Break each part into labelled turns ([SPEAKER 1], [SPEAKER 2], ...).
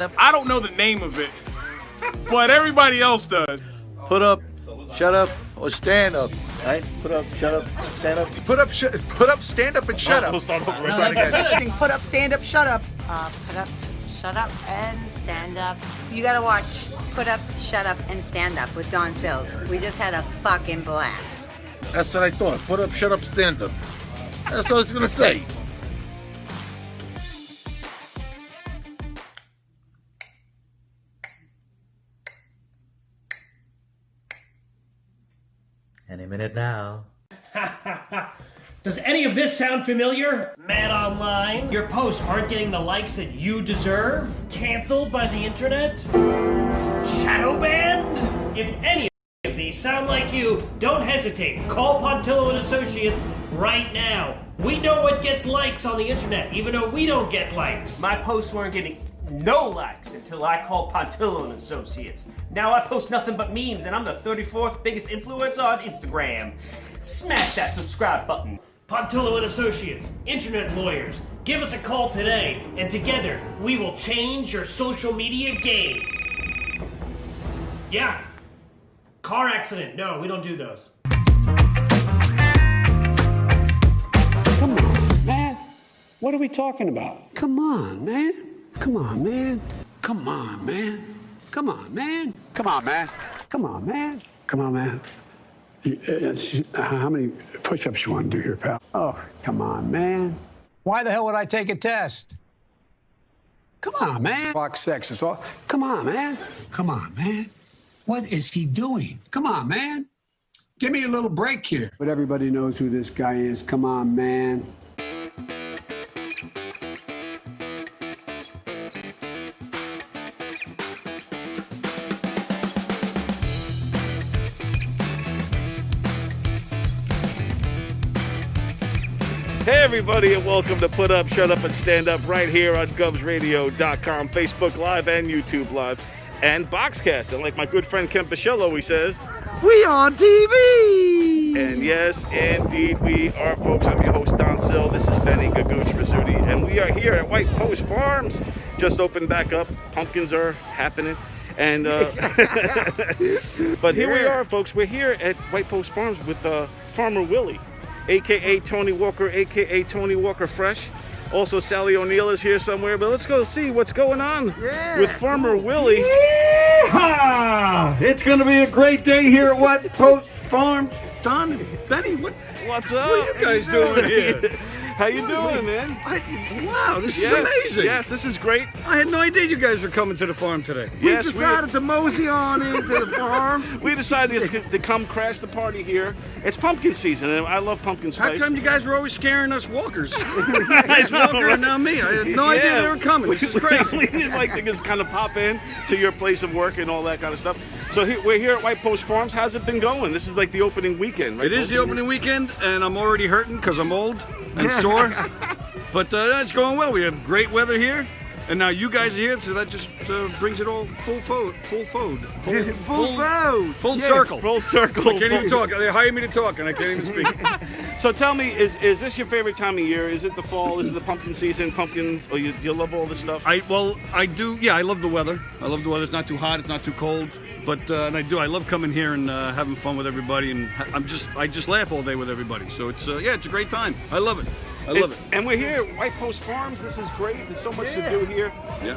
[SPEAKER 1] I don't know the name of it, but everybody else does.
[SPEAKER 2] Put up, shut up, or stand up. Right? Put up, shut up, stand up.
[SPEAKER 3] Put up, stand up, and shut up.
[SPEAKER 1] We'll start over.
[SPEAKER 4] Put up, stand up, shut up.
[SPEAKER 5] Put up, shut up, and stand up. You gotta watch Put Up, Shut Up, and Stand Up with Don Sills. We just had a fucking blast.
[SPEAKER 2] That's what I thought. Put up, shut up, stand up. That's what I was gonna say.
[SPEAKER 6] Any minute now.
[SPEAKER 7] Does any of this sound familiar? Mad Online? Your posts aren't getting the likes that you deserve? Canceled by the internet? Shadow banned? If any of these sound like you, don't hesitate. Call Pontillo and Associates right now. We know what gets likes on the internet, even though we don't get likes.
[SPEAKER 8] My posts weren't getting no likes until I called Pontillo and Associates. Now I post nothing but memes, and I'm the 34th biggest influencer on Instagram. Smash that subscribe button.
[SPEAKER 7] Pontillo and Associates, internet lawyers. Give us a call today, and together we will change your social media game. Yeah. Car accident. No, we don't do those.
[SPEAKER 9] Come on, man. What are we talking about? Come on, man. Come on, man. Come on, man. Come on, man. Come on, man. Come on, man. Come on, man. How many push-ups you want to do here, pal? Oh, come on, man. Why the hell would I take a test? Come on, man. Rock sex is all. Come on, man. Come on, man. What is he doing? Come on, man. Give me a little break here. But everybody knows who this guy is. Come on, man.
[SPEAKER 10] Hey everybody, and welcome to Put Up, Shut Up, and Stand Up right here on GubsRadio.com, Facebook Live and YouTube Live, and Boxcast. And like my good friend Ken Pichello always says,
[SPEAKER 2] We on TV!
[SPEAKER 10] and yes, indeed we are, folks. I'm your host, Don Sill. This is Benny Gagooch Rizzuti, and we are here at White Post Farms. Just opened back up. Pumpkins are happening. And but here we are, folks. We're here at White Post Farms with Farmer Willie, a.k.a. Tony Walker, a.k.a. Tony Walker Fresh. Also, Sally O'Neill is here somewhere, but let's go see what's going on with Farmer Willie.
[SPEAKER 2] Yeehaw! It's gonna be a great day here at White Post Farms. Don, Benny,
[SPEAKER 10] What's up?
[SPEAKER 2] what are you guys doing here?
[SPEAKER 10] How you doing, man?
[SPEAKER 2] Wow, this is amazing.
[SPEAKER 10] Yes, this is great.
[SPEAKER 2] I had no idea you guys were coming to the farm today.
[SPEAKER 10] Yes,
[SPEAKER 2] we decided to mosey on into the farm.
[SPEAKER 10] We decided to come crash the party here. It's pumpkin season, and I love pumpkin
[SPEAKER 2] How
[SPEAKER 10] spice.
[SPEAKER 2] come you guys were always scaring us walkers? It's Walker and now me. I had no idea they were coming. This is crazy.
[SPEAKER 10] We just like to just kind of pop in to your place of work and all that kind of stuff. So we're here at White Post Farms. How's it been going? This is like the opening weekend, right?
[SPEAKER 2] It is the opening weekend, and I'm already hurting because I'm old and sore. But it's going well. We have great weather here, and now you guys are here, so that just brings it all full circle.
[SPEAKER 10] Full circle.
[SPEAKER 2] I can't even talk. They hired me to talk, and I can't even speak.
[SPEAKER 10] So tell me, is this your favorite time of year? Is it the fall? Is it the pumpkin season? Pumpkins? Or you love all this stuff?
[SPEAKER 2] I do. Yeah, I love the weather. I love the weather. It's not too hot. It's not too cold. But and I do. I love coming here and having fun with everybody, and I just laugh all day with everybody. So it's it's a great time. I love it. I love it.
[SPEAKER 10] And we're here at White Post Farms. This is great. There's so much to do here.
[SPEAKER 2] Yeah.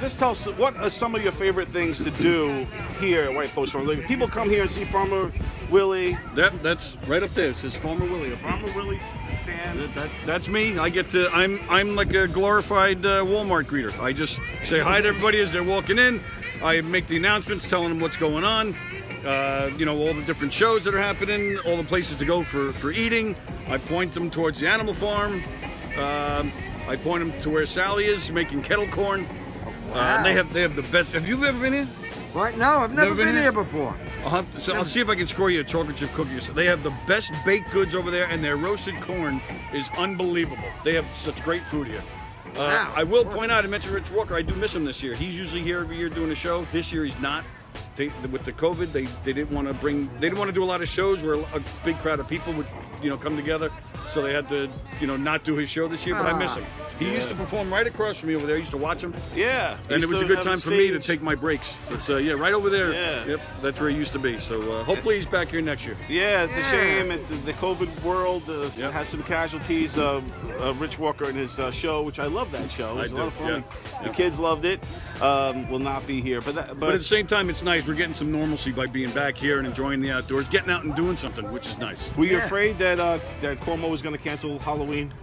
[SPEAKER 10] Just tell us, what are some of your favorite things to do here at White Post Farms? Like, people come here and see Farmer Willie.
[SPEAKER 2] That's right up there. It says Farmer Willie.
[SPEAKER 10] Farmer Willie stand.
[SPEAKER 2] That's me. I get to. I'm like a glorified Walmart greeter. I just say hi to everybody as they're walking in. I make the announcements, telling them what's going on. All the different shows that are happening, all the places to go for eating. I point them towards the animal farm. I point them to where Sally is making kettle corn.
[SPEAKER 11] Wow.
[SPEAKER 2] They have the best. Have you ever been here?
[SPEAKER 11] Right? No, I've never been here before.
[SPEAKER 2] I'll see if I can score you a chocolate chip cookie. They have the best baked goods over there, and their roasted corn is unbelievable. They have such great food here.
[SPEAKER 11] Wow.
[SPEAKER 2] I will point out, I mentioned Rich Walker. I do miss him this year. He's usually here every year doing a show. This year he's not. with the COVID, they didn't want to do a lot of shows where a big crowd of people would come together. So they had to not do his show this year. But I miss him. He used to perform right across from me over there. I used to watch him.
[SPEAKER 10] Yeah.
[SPEAKER 2] And it was a good time for me to take my breaks. It's right over there.
[SPEAKER 10] Yeah.
[SPEAKER 2] Yep, that's where he used to be. So hopefully he's back here next year.
[SPEAKER 10] Yeah, it's a shame. It's the COVID world has some casualties. Rich Walker and his show, which I love that show. It was a lot of fun.
[SPEAKER 2] Yeah.
[SPEAKER 10] The kids loved it. Will not be here, but
[SPEAKER 2] at the same time, it's nice. We're getting some normalcy by being back here and enjoying the outdoors, getting out and doing something, which is nice.
[SPEAKER 10] Were you afraid that Cuomo was going to cancel Halloween?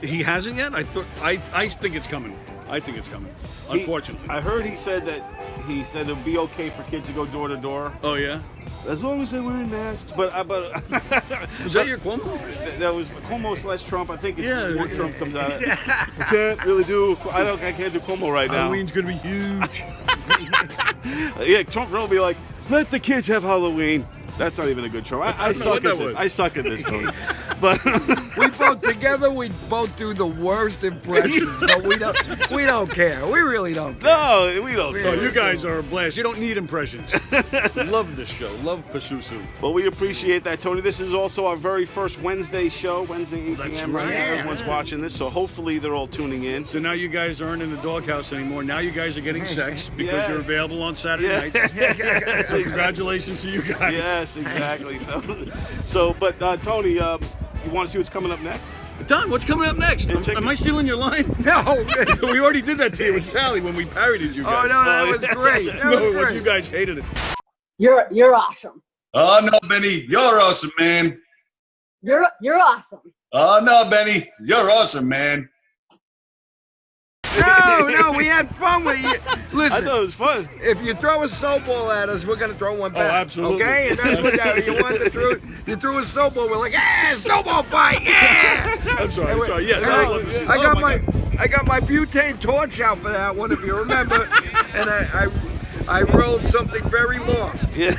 [SPEAKER 2] He hasn't yet? I think it's coming. I think it's coming. Unfortunately,
[SPEAKER 10] I heard he said it'll be okay for kids to go door to door.
[SPEAKER 2] Oh yeah.
[SPEAKER 10] As long as they're wearing masks. But
[SPEAKER 2] was that your Cuomo?
[SPEAKER 10] That was Cuomo / Trump. I think it's before Trump comes out. I can't really do. I can't do Cuomo right now.
[SPEAKER 2] Halloween's gonna be huge.
[SPEAKER 10] Yeah, Trump will be like, let the kids have Halloween. That's not even a good Trump. I suck at this. I suck at this, Tony. But
[SPEAKER 11] we both together, we both do the worst impressions, but we don't care. We really don't care.
[SPEAKER 10] No, we don't care.
[SPEAKER 2] Oh, you guys are a blast. You don't need impressions. Love this show. Love Pasusu.
[SPEAKER 10] Well, we appreciate that, Tony. This is also our very first Wednesday show, Wednesday 8 p.m. Right now. Everyone's watching this, so hopefully they're all tuning in.
[SPEAKER 2] So now you guys aren't in the doghouse anymore. Now you guys are getting sex because you're available on Saturday night. So congratulations to you guys.
[SPEAKER 10] Yes, exactly. But Tony, you want to see what's coming up next?
[SPEAKER 2] Don, what's coming up next? Am I stealing your line?
[SPEAKER 11] No.
[SPEAKER 2] We already did that to you with Sally when we parodied you guys.
[SPEAKER 11] Oh, no, that was great.
[SPEAKER 2] You guys hated it.
[SPEAKER 12] You're awesome.
[SPEAKER 13] Oh, no, Benny. You're awesome, man.
[SPEAKER 12] You're awesome.
[SPEAKER 13] Oh, no, Benny. You're awesome, man.
[SPEAKER 11] No, we had fun with you. Listen,
[SPEAKER 10] I thought it was fun.
[SPEAKER 11] If you throw a snowball at us, we're going to throw one back.
[SPEAKER 2] Oh, absolutely.
[SPEAKER 11] Okay? And that's what you wanted to throw. You threw a snowball. We're like, yeah, snowball fight, yeah.
[SPEAKER 2] I'm sorry. Yes,
[SPEAKER 11] I got my butane torch out for that one, if you remember. And I rolled something very long.
[SPEAKER 10] Yeah.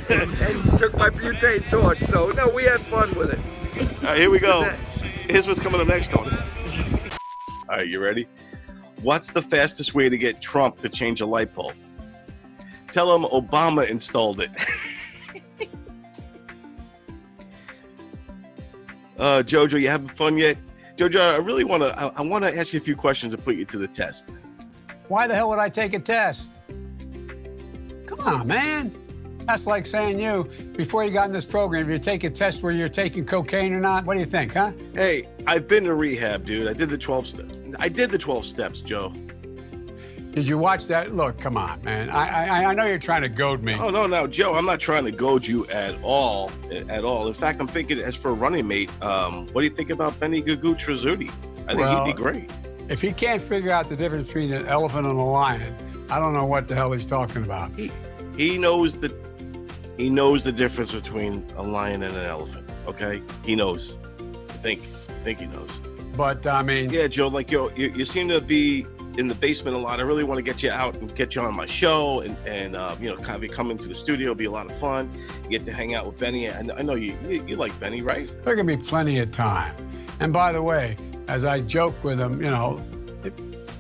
[SPEAKER 11] and took my butane torch. So, no, we had fun with it.
[SPEAKER 10] All right, here we go. Here's what's coming up next, Tony.
[SPEAKER 14] All right, you ready? What's the fastest way to get Trump to change a light bulb? Tell him Obama installed it. Jojo, you having fun yet? Jojo, I want to ask you a few questions to put you to the test.
[SPEAKER 9] Why the hell would I take a test? Come on, man. That's like saying before you got in this program, if you take a test where you're taking cocaine or not, what do you think, huh?
[SPEAKER 14] Hey, I've been to rehab, dude. I did the 12 steps. I did the 12 steps, Joe.
[SPEAKER 9] Did you watch that? Look, come on, man. I know you're trying to goad me.
[SPEAKER 14] Oh, no, Joe, I'm not trying to goad you at all. In fact, I'm thinking, as for a running mate, what do you think about Benny Gugu Rizzuti? I think he'd be great.
[SPEAKER 9] If he can't figure out the difference between an elephant and a lion, I don't know what the hell he's talking about.
[SPEAKER 14] He knows the difference between a lion and an elephant, okay? He knows. I think he knows.
[SPEAKER 9] But, I mean...
[SPEAKER 14] Yeah, Joe, like, you seem to be in the basement a lot. I really want to get you out and get you on my show and kind of be coming to the studio. It'll be a lot of fun. You get to hang out with Benny. And I know you like Benny, right?
[SPEAKER 9] There can be plenty of time. And by the way, as I joke with him,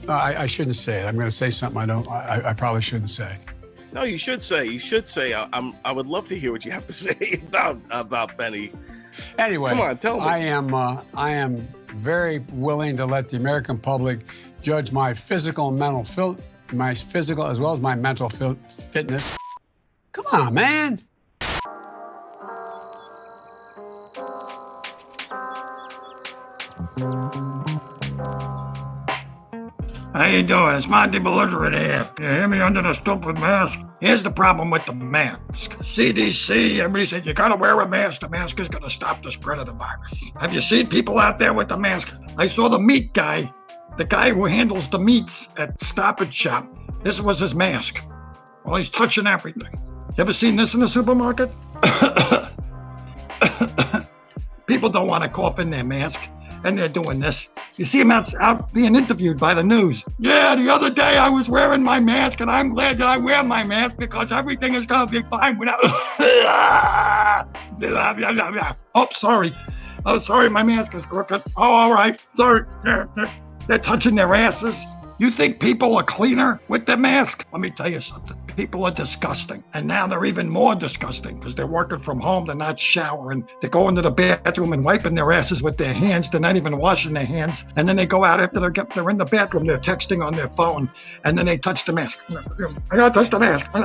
[SPEAKER 9] I shouldn't say it. I'm going to say something I probably shouldn't say.
[SPEAKER 14] No, you should say. I would love to hear what you have to say about Benny.
[SPEAKER 9] Anyway,
[SPEAKER 14] come on, tell me.
[SPEAKER 9] I am very willing to let the American public judge my physical and mental my physical as well as my mental fitness. Come on, man.
[SPEAKER 15] How you doing? It's Monty Belligerent here. You hear me under the stupid mask? Here's the problem with the mask. CDC, everybody said you gotta wear a mask. The mask is gonna stop the spread of the virus. Have you seen people out there with the mask? I saw the meat guy, the guy who handles the meats at Stop and Shop. This was his mask. Well, he's touching everything. You ever seen this in the supermarket? People don't want to cough in their mask, and they're doing this. You see him out being interviewed by the news. Yeah, the other day I was wearing my mask, and I'm glad that I wear my mask because everything is going to be fine without... Oh, sorry. Oh, sorry, my mask is crooked. Oh, all right. Sorry. They're touching their asses. You think people are cleaner with their mask? Let me tell you something. People are disgusting. And now they're even more disgusting because they're working from home. They're not showering. They go into the bathroom and wiping their asses with their hands. They're not even washing their hands. And then they go out after they're in the bathroom. They're texting on their phone. And then they touch the mask. I gotta touch the mask. And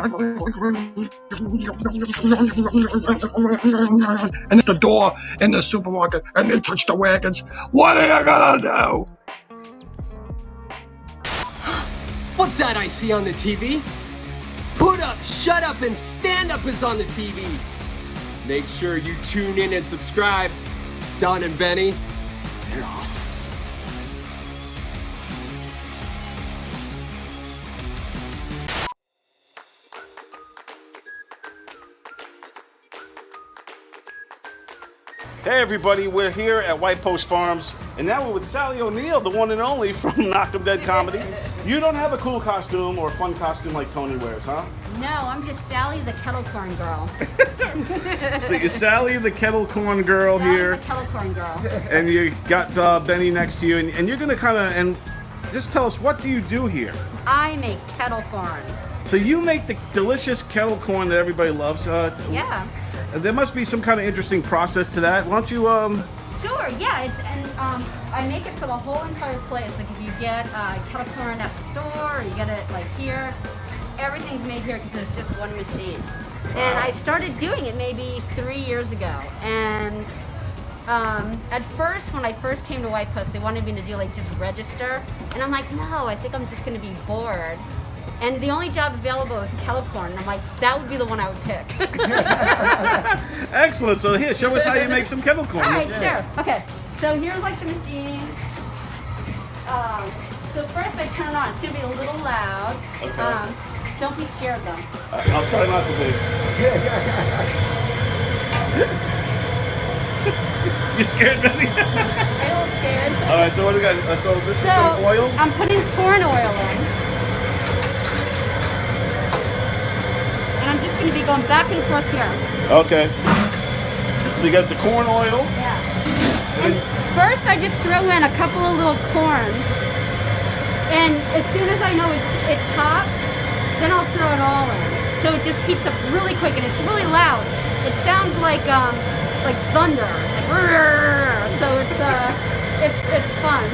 [SPEAKER 15] at the door in the supermarket. And they touch the wagons. What are you gonna do?
[SPEAKER 16] What's that I see on the TV? Put Up, Shut Up, and Stand Up is on the TV. Make sure you tune in and subscribe. Don and Benny, they're awesome.
[SPEAKER 10] Hey everybody, we're here at White Post Farms, and now we're with Sally O'Neill, the one and only from Knock 'em Dead Comedy. You don't have a cool costume or a fun costume like Tony wears, huh?
[SPEAKER 5] No, I'm just Sally the kettle corn girl.
[SPEAKER 10] So you're Sally the kettle corn girl
[SPEAKER 5] Sally
[SPEAKER 10] here,
[SPEAKER 5] the kettle corn girl.
[SPEAKER 10] and you got Benny next to you, and you're gonna kind of, and just tell us, what do you do here?
[SPEAKER 5] I make kettle corn.
[SPEAKER 10] So you make the delicious kettle corn that everybody loves.
[SPEAKER 5] Yeah.
[SPEAKER 10] There must be some kind of interesting process to that. Why don't you,
[SPEAKER 5] Sure, yeah, I make it for the whole entire place. Like if you get kettle corn at the store, or you get it like here, everything's made here because there's just one machine. Wow. And I started doing it maybe 3 years ago. And at first, when I first came to White Post, they wanted me to do like just register. And I'm like, no, I think I'm just gonna be bored. And the only job available is kettle corn. And I'm like, that would be the one I would pick.
[SPEAKER 10] Excellent. So here, show us how you make some kettle corn.
[SPEAKER 5] All right, sure. Okay. So here's like the machine. So first I turn it on. It's gonna be a little loud.
[SPEAKER 10] Okay.
[SPEAKER 5] Don't be scared though.
[SPEAKER 10] I'll try not to be. You scared, Benny?
[SPEAKER 5] Are you a little scared?
[SPEAKER 10] All right. So what do we got? So this is some oil.
[SPEAKER 5] I'm putting corn oil in. And I'm just going to be going back and forth here.
[SPEAKER 10] Okay. So you got the corn oil.
[SPEAKER 5] Yeah. And first I just throw in a couple of little corns. And as soon as I know it pops, then I'll throw it all in. So it just heats up really quick and it's really loud. It sounds like thunder. It's like rrr. So it's fun.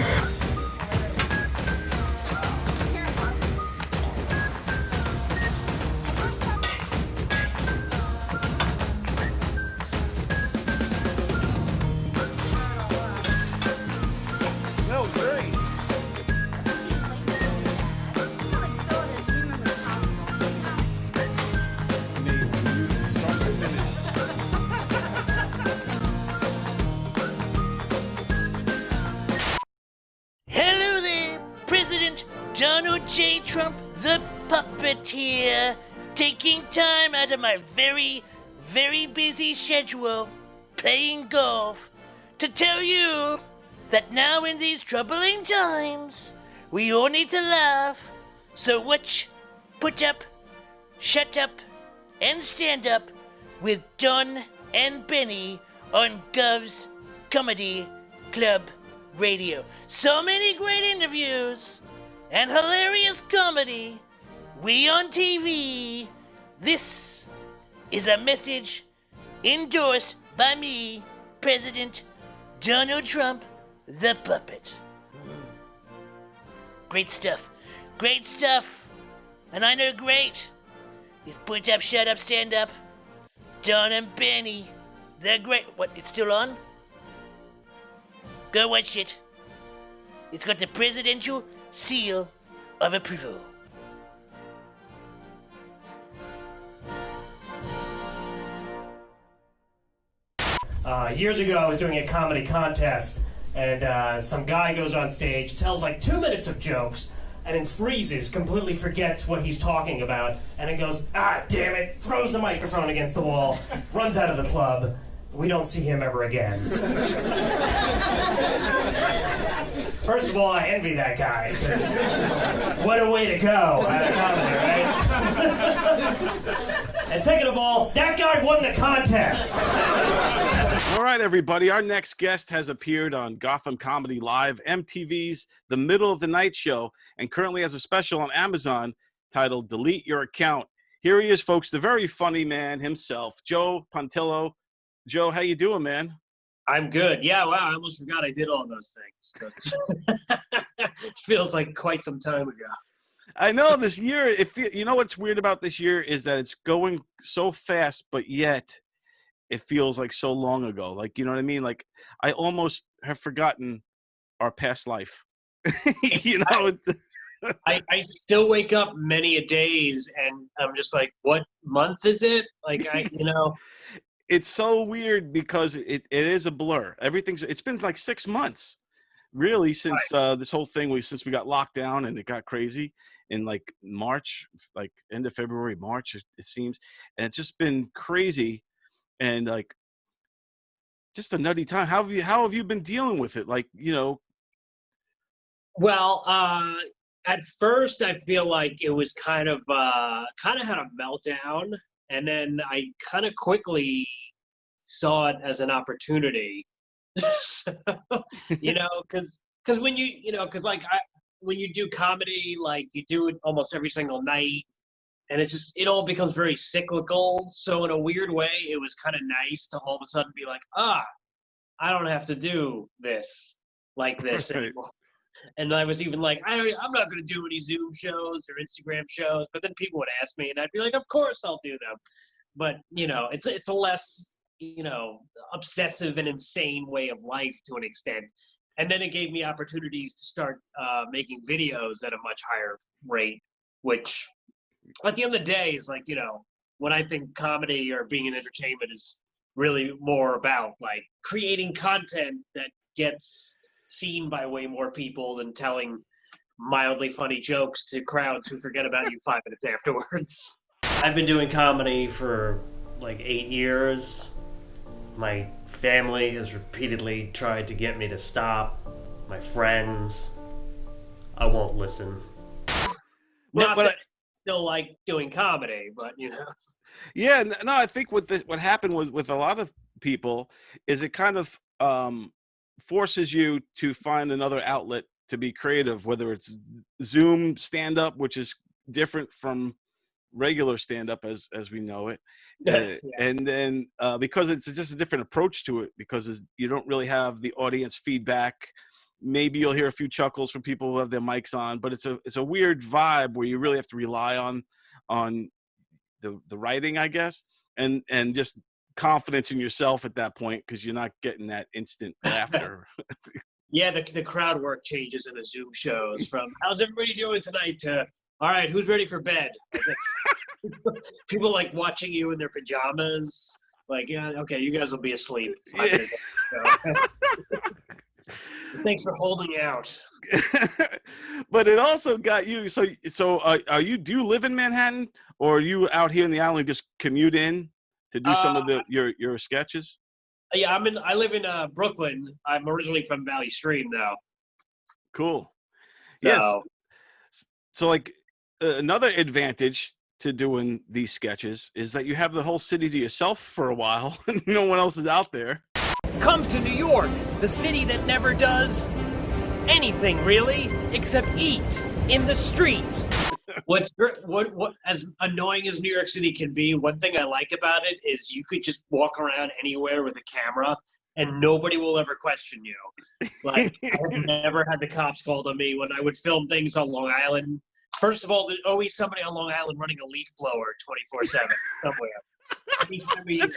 [SPEAKER 10] Smells great.
[SPEAKER 17] Hello there, President Donald J. Trump, the puppeteer, taking time out of my very, very busy schedule, playing golf, to tell you that now in these troubling times, we all need to laugh. So watch, Put Up, Shut Up, and Stand Up with Don and Benny on Gov's Comedy Club Radio. So many great interviews and hilarious comedy. We on TV. This is a message endorsed by me, President Donald Trump, the puppet. Great stuff. Great stuff. And I know great is Put Up, Shut Up, Stand Up. Don and Benny. They're great. What, it's still on? Go watch it. It's got the presidential seal of approval.
[SPEAKER 7] Years ago, I was doing a comedy contest, and some guy goes on stage, tells like 2 minutes of jokes, and then freezes, completely forgets what he's talking about, and then goes, ah, damn it, throws the microphone against the wall, runs out of the club. We don't see him ever again. First of all, I envy that guy, 'cause what a way to go out of comedy, right? And second of all, that guy won the contest.
[SPEAKER 14] All right, everybody. Our next guest has appeared on Gotham Comedy Live, MTV's The Middle of the Night Show, and currently has a special on Amazon titled Delete Your Account. Here he is, folks, the very funny man himself, Joe Pontillo. Joe, how you doing, man?
[SPEAKER 7] I'm good. Yeah, wow, I almost forgot I did all those things. Feels like quite some time ago.
[SPEAKER 14] I know this year, you know what's weird about this year is that it's going so fast, but yet it feels like so long ago. Like, you know what I mean? Like, I almost have forgotten our past life. You know?
[SPEAKER 7] I still wake up many a days and I'm just like, what month is it? Like,
[SPEAKER 14] It's so weird because it is a blur. It's been like 6 months, really, since this whole thing, since we got locked down and it got crazy in like March, like end of February, March, it seems. And it's just been crazy and like just a nutty time. How have you been dealing with it? Like, you know.
[SPEAKER 7] Well, at first I feel like it was kind of had a meltdown. And then I kind of quickly saw it as an opportunity, so, because when when you do comedy, like you do it almost every single night, and it all becomes very cyclical. So in a weird way, it was kind of nice to all of a sudden be like, I don't have to do this like this anymore. And I was even like, I'm not going to do any Zoom shows or Instagram shows. But then people would ask me, and I'd be like, of course I'll do them. But, it's a less, obsessive and insane way of life to an extent. And then it gave me opportunities to start making videos at a much higher rate, which at the end of the day is like, when I think comedy or being in entertainment is really more about like creating content that gets seen by way more people than telling mildly funny jokes to crowds who forget about you 5 minutes afterwards. I've been doing comedy for like 8 years. My family has repeatedly tried to get me to stop. My friends. I won't listen. Not that I still like doing comedy, but
[SPEAKER 14] Yeah, no, I think what happened with a lot of people is it kind of forces you to find another outlet to be creative, whether it's Zoom stand-up, which is different from regular stand-up as we know it. Yeah. And then because it's just a different approach to it, because you don't really have the audience feedback. Maybe you'll hear a few chuckles from people who have their mics on, but it's a weird vibe where you really have to rely on the writing, I guess, and just confidence in yourself at that point, because you're not getting that instant laughter.
[SPEAKER 7] Yeah, the crowd work changes in the Zoom shows from how's everybody doing tonight to all right, who's ready for bed? People like watching you in their pajamas, like, yeah, okay, you guys will be asleep. Thanks for holding out.
[SPEAKER 14] But it also got you. So do you live in Manhattan, or are you out here in the island just commute in to do some of your sketches?
[SPEAKER 7] Yeah, I live in Brooklyn. I'm originally from Valley Stream though.
[SPEAKER 14] Cool.
[SPEAKER 7] So,
[SPEAKER 14] yes. So like another advantage to doing these sketches is that you have the whole city to yourself for a while. No one else is out there.
[SPEAKER 16] Come to New York, the city that never does anything really except eat in the streets.
[SPEAKER 7] What as annoying as New York City can be, one thing I like about it is you could just walk around anywhere with a camera and nobody will ever question you. Like, I've never had the cops called on me when I would film things on Long Island. First of all, there's always somebody on Long Island running a leaf blower 24/7 somewhere. Any time of year.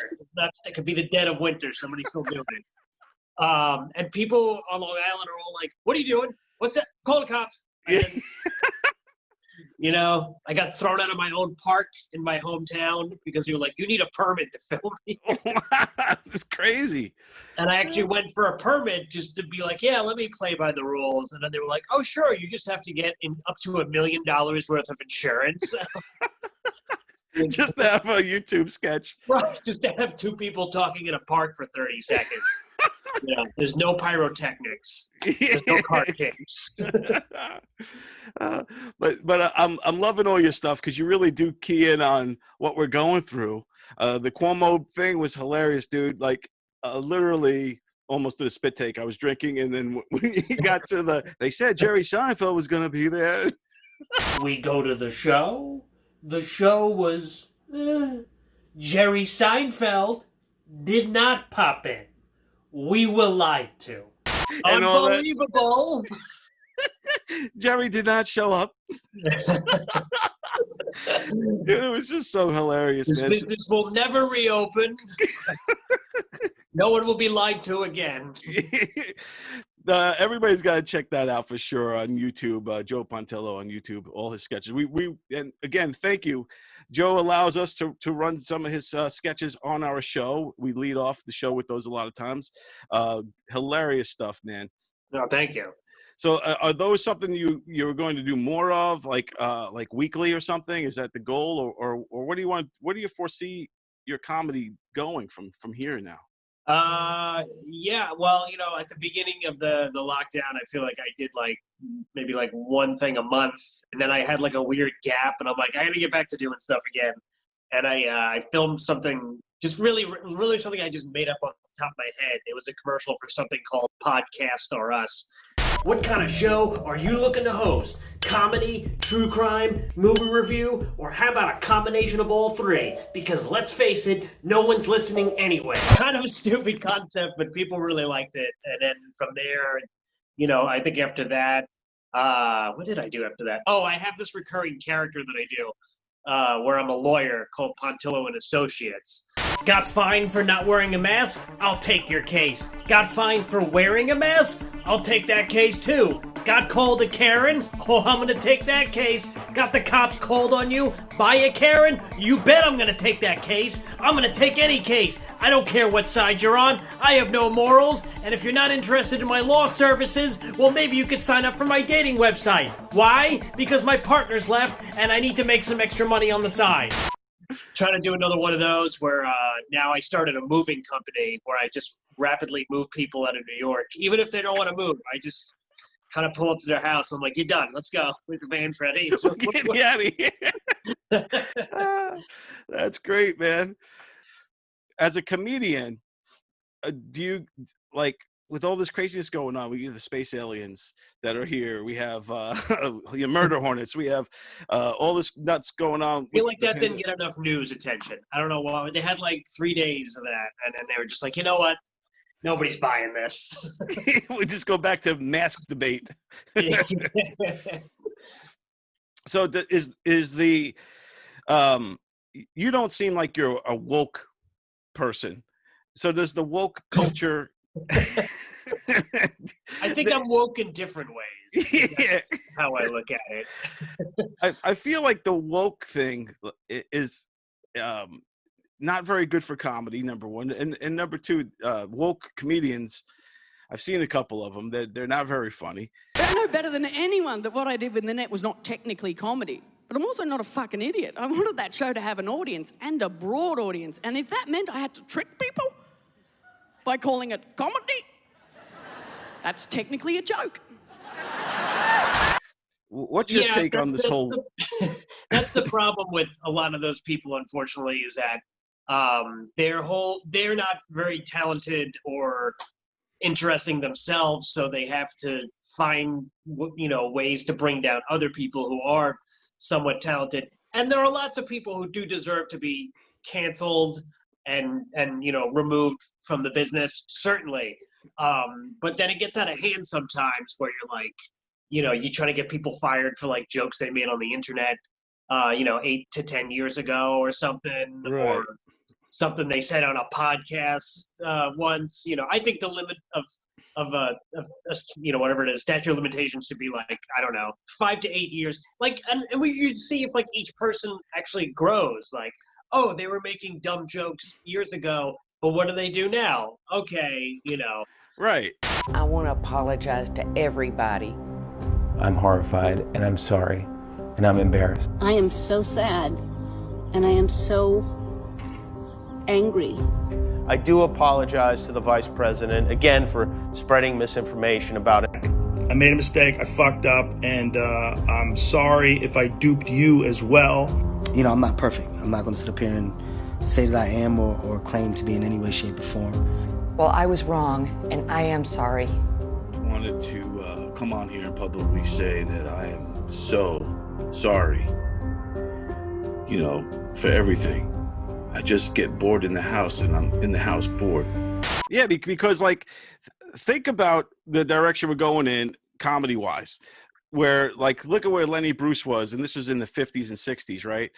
[SPEAKER 7] It could be the dead of winter. Somebody's still doing it. And people on Long Island are all like, "What are you doing? What's that? Call the cops." And, I got thrown out of my own park in my hometown because you were like, "You need a permit to film me."
[SPEAKER 14] That's crazy.
[SPEAKER 7] And I actually went for a permit just to be like, "Yeah, let me play by the rules." And then they were like, "Oh, sure, you just have to get up to $1 million worth of insurance."
[SPEAKER 14] Just to have a YouTube sketch.
[SPEAKER 7] Right, just to have two people talking in a park for 30 seconds. Yeah, there's no pyrotechnics. There's no card games.
[SPEAKER 14] But I'm loving all your stuff because you really do key in on what we're going through. The Cuomo thing was hilarious, dude. Like literally almost to the spit take. I was drinking, and then when you got to they said Jerry Seinfeld was going to be there.
[SPEAKER 7] We go to the show. The show was Jerry Seinfeld did not pop in. We were lied to.
[SPEAKER 14] And
[SPEAKER 7] Unbelievable.
[SPEAKER 14] Jerry did not show up. It was just so hilarious,
[SPEAKER 7] This
[SPEAKER 14] man.
[SPEAKER 7] business will never reopen. No one will be lied to again.
[SPEAKER 14] Everybody's got to check that out for sure on YouTube. Joe Pontillo on YouTube, all his sketches. And again, thank you. Joe allows us to run some of his sketches on our show. We lead off the show with those a lot of times. Hilarious stuff, man.
[SPEAKER 7] No, thank you.
[SPEAKER 14] So are those something you're going to do more of, like weekly or something? Is that the goal, or what do you want? What do you foresee your comedy going from here now?
[SPEAKER 7] Yeah, well, at the beginning of the lockdown, I feel like I did maybe one thing a month, and then I had like a weird gap, and I'm like, I gotta get back to doing stuff again. And I filmed something, just really something I just made up on the top of my head. It was a commercial for something called Podcast or Us. What kind of show are you looking to host? Comedy, true crime, movie review, or how about a combination of all three? Because let's face it, no one's listening anyway. Kind of a stupid concept, but people really liked it. And then from there, I think after that, what did I do after that? Oh, I have this recurring character that I do, where I'm a lawyer called Pontillo and Associates. Got fined for not wearing a mask? I'll take your case. Got fined for wearing a mask? I'll take that case too. Got called a Karen? Oh, I'm gonna take that case. Got the cops called on you by a Karen? You bet I'm gonna take that case. I'm gonna take any case. I don't care what side you're on. I have no morals. And if you're not interested in my law services, well, maybe you could sign up for my dating website. Why? Because my partner's left and I need to make some extra money on the side. Trying to do another one of those where now I started a moving company where I just rapidly move people out of New York. Even if they don't want to move, I just kind of pull up to their house. I'm like, you're done. Let's go. With the van's ready.
[SPEAKER 14] Get me out of here. That's great, man. As a comedian, do you, with all this craziness going on, we have the space aliens that are here. We have your murder hornets. We have all this nuts going on.
[SPEAKER 7] I feel like that didn't get enough news attention. I don't know why. They had 3 days of that, and then they were just like, you know what? Nobody's buying this.
[SPEAKER 14] We just go back to mask debate. So is the you don't seem like you're a woke person. So does the woke culture?
[SPEAKER 7] I think I'm woke in different ways. That's how I look at it.
[SPEAKER 14] I feel like the woke thing is not very good for comedy, number one, and number two, woke comedians. I've seen a couple of them. They're not very funny.
[SPEAKER 4] I know better than anyone that what I did with the net was not technically comedy. But I'm also not a fucking idiot. I wanted that show to have an audience and a broad audience. And if that meant I had to trick people by calling it comedy, that's technically a joke.
[SPEAKER 14] What's your take on this whole...
[SPEAKER 7] That's the problem with a lot of those people, unfortunately, is that they're not very talented or interesting themselves, so they have to find ways to bring down other people who are somewhat talented. And there are lots of people who do deserve to be canceled and removed from the business, certainly. But then it gets out of hand sometimes where you're like, you try to get people fired for jokes they made on the internet 8 to 10 years ago or something,
[SPEAKER 14] right,
[SPEAKER 7] or something they said on a podcast once. I think the limit of whatever it is, statute of limitations should be 5 to 8 years. And we should see if each person actually grows. Oh, they were making dumb jokes years ago, but what do they do now? Okay,
[SPEAKER 14] Right.
[SPEAKER 18] I want to apologize to everybody.
[SPEAKER 19] I'm horrified, and I'm sorry, and I'm embarrassed.
[SPEAKER 12] I am so sad, and I am so angry.
[SPEAKER 20] I do apologize to the vice president, again, for spreading misinformation about it.
[SPEAKER 21] I made a mistake, I fucked up, and I'm sorry if I duped you as well.
[SPEAKER 22] You know, I'm not perfect. I'm not going to sit up here and say that I am or claim to be in any way, shape, or form.
[SPEAKER 18] Well, I was wrong, and I am sorry.
[SPEAKER 13] I wanted to come on here and publicly say that I am so sorry, you know, for everything. I just get bored in the house, and I'm in the house bored.
[SPEAKER 14] Yeah, because like, think about the direction we're going in comedy-wise, where like, look at where Lenny Bruce was, and this was in the 50s and 60s, right?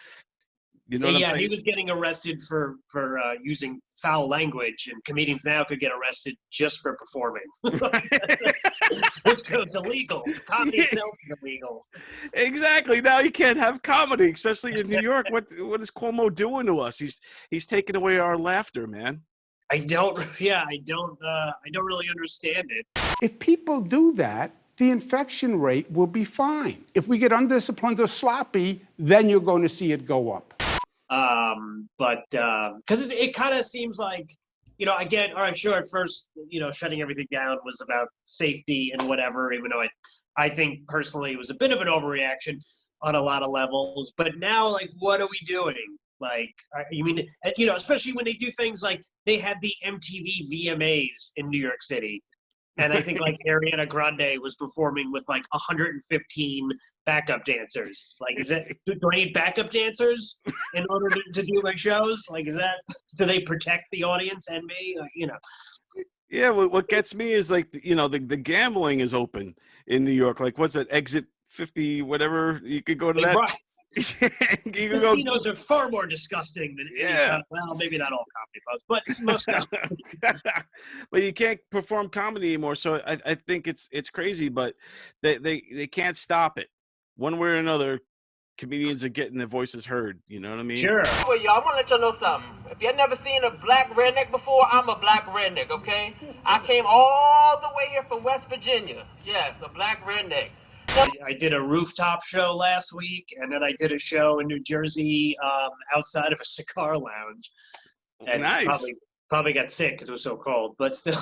[SPEAKER 14] You know what I'm saying?
[SPEAKER 7] He was getting arrested for using foul language, and comedians now could get arrested just for performing. It's illegal. Comedy itself is illegal.
[SPEAKER 14] Exactly. Now you can't have comedy, especially in New York. What is Cuomo doing to us? He's taking away our laughter, man.
[SPEAKER 7] I don't really understand it.
[SPEAKER 9] If people do that, the infection rate will be fine. If we get undisciplined or sloppy, then you're going to see it go up.
[SPEAKER 7] But because it kind of seems like, you know, again, all right, sure, at first, you know, shutting everything down was about safety and whatever, even though I think personally it was a bit of an overreaction on a lot of levels. But now, like, what are we doing? Like, you mean, you know, especially when they do things like they had the MTV VMAs in New York City. And I think like Ariana Grande was performing with like 115 backup dancers. Like, do I need backup dancers in order to do my shows? Like, do they protect the audience and me? Like, you know.
[SPEAKER 14] Yeah, what gets me is like, you know, the gambling is open in New York. Like, what's that, Exit 50, whatever? You could go to that.
[SPEAKER 7] Right. Casinos are far more disgusting than any, well, maybe not all comedy clubs, but most of them.
[SPEAKER 14] But you can't perform comedy anymore, so I think it's crazy, but they can't stop it. One way or another, comedians are getting their voices heard. You know what I mean?
[SPEAKER 7] Sure.
[SPEAKER 23] Well, y'all, I want to let y'all know something. If you've never seen a black redneck before, I'm a black redneck, okay? I came all the way here from West Virginia. Yes, a black redneck.
[SPEAKER 7] I did a rooftop show last week, and then I did a show in New Jersey outside of a cigar lounge. And
[SPEAKER 14] nice.
[SPEAKER 7] Probably got sick because it was so cold, but still.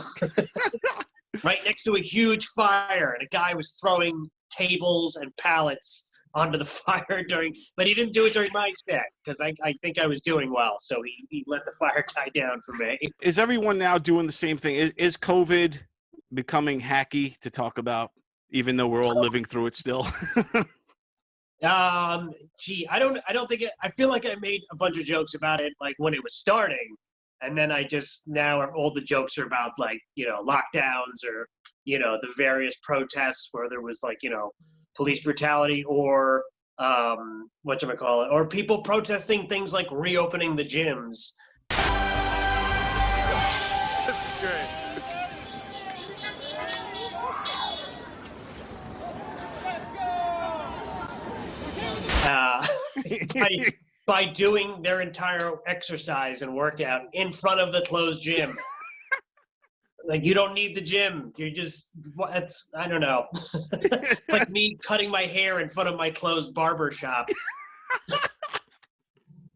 [SPEAKER 7] Right next to a huge fire, and a guy was throwing tables and pallets onto the fire but he didn't do it during my set because I think I was doing well, so he let the fire die down for me.
[SPEAKER 14] Is everyone now doing the same thing? Is COVID becoming hacky to talk about? Even though we're all living through it still.
[SPEAKER 7] Gee, I don't think I feel like I made a bunch of jokes about it like when it was starting, and then now all the jokes are about like, you know, lockdowns or, you know, the various protests where there was like, you know, police brutality or whatchamacallit, or people protesting things like reopening the gyms.
[SPEAKER 1] This is great.
[SPEAKER 7] By doing their entire exercise and workout in front of the closed gym. Like, you don't need the gym. I don't know. Like me cutting my hair in front of my closed barber shop.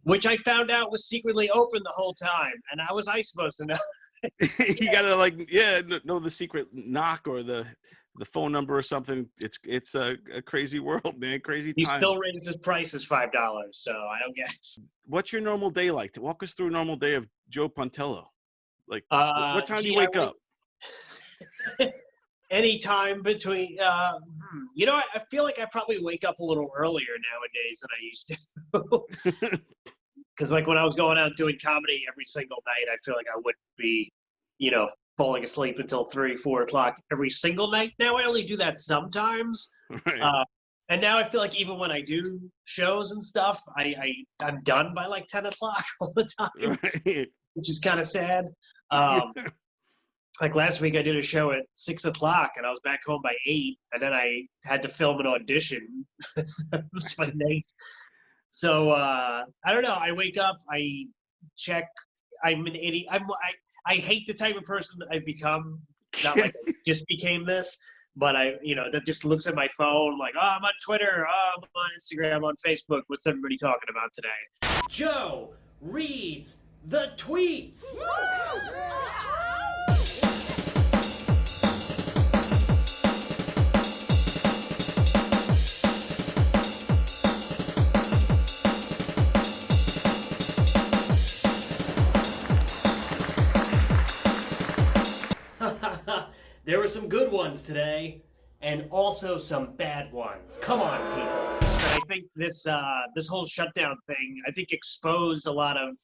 [SPEAKER 7] Which I found out was secretly open the whole time. And how was I supposed to know?
[SPEAKER 14] You gotta know the secret knock or the phone number or something. It's a crazy world, man. Crazy times.
[SPEAKER 7] He still raises his prices $5, so I don't get it.
[SPEAKER 14] What's your normal day like? Walk us through a normal day of Joe Pontello. Like, what time do you wake up?
[SPEAKER 7] Any time between, you know, I feel like I probably wake up a little earlier nowadays than I used to. Because like when I was going out doing comedy every single night, I feel like I wouldn't be, you know, falling asleep until 3, 4 o'clock every single night. Now I only do that sometimes. Right. And now I feel like even when I do shows and stuff, I'm done by like 10 o'clock all the time, right. Which is kind of sad. Like last week I did a show at 6 o'clock and I was back home by 8, and then I had to film an audition. My night. So I don't know. I wake up, I check. I'm an idiot. I hate the type of person I've become. Not like I just became this, but that just looks at my phone like, oh, I'm on Twitter, oh, I'm on Instagram, I'm on Facebook. What's everybody talking about today?
[SPEAKER 24] Joe reads
[SPEAKER 7] the tweets. There were some good ones today, and also some bad ones. Come on, people. But I think this whole shutdown thing, I think exposed a lot of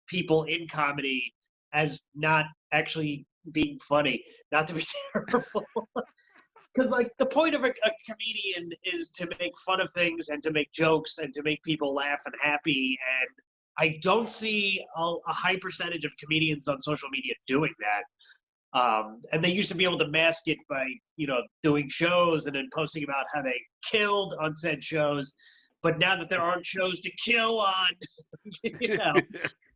[SPEAKER 7] people in comedy as not actually being funny, not to be terrible. Because like the point of a comedian is to make fun of things and to make jokes and to make people laugh and happy. And I don't see a high percentage of comedians on social media doing that. And they used to be able to mask it by, doing shows and then posting about how they killed on said shows. But now that there aren't shows to kill on,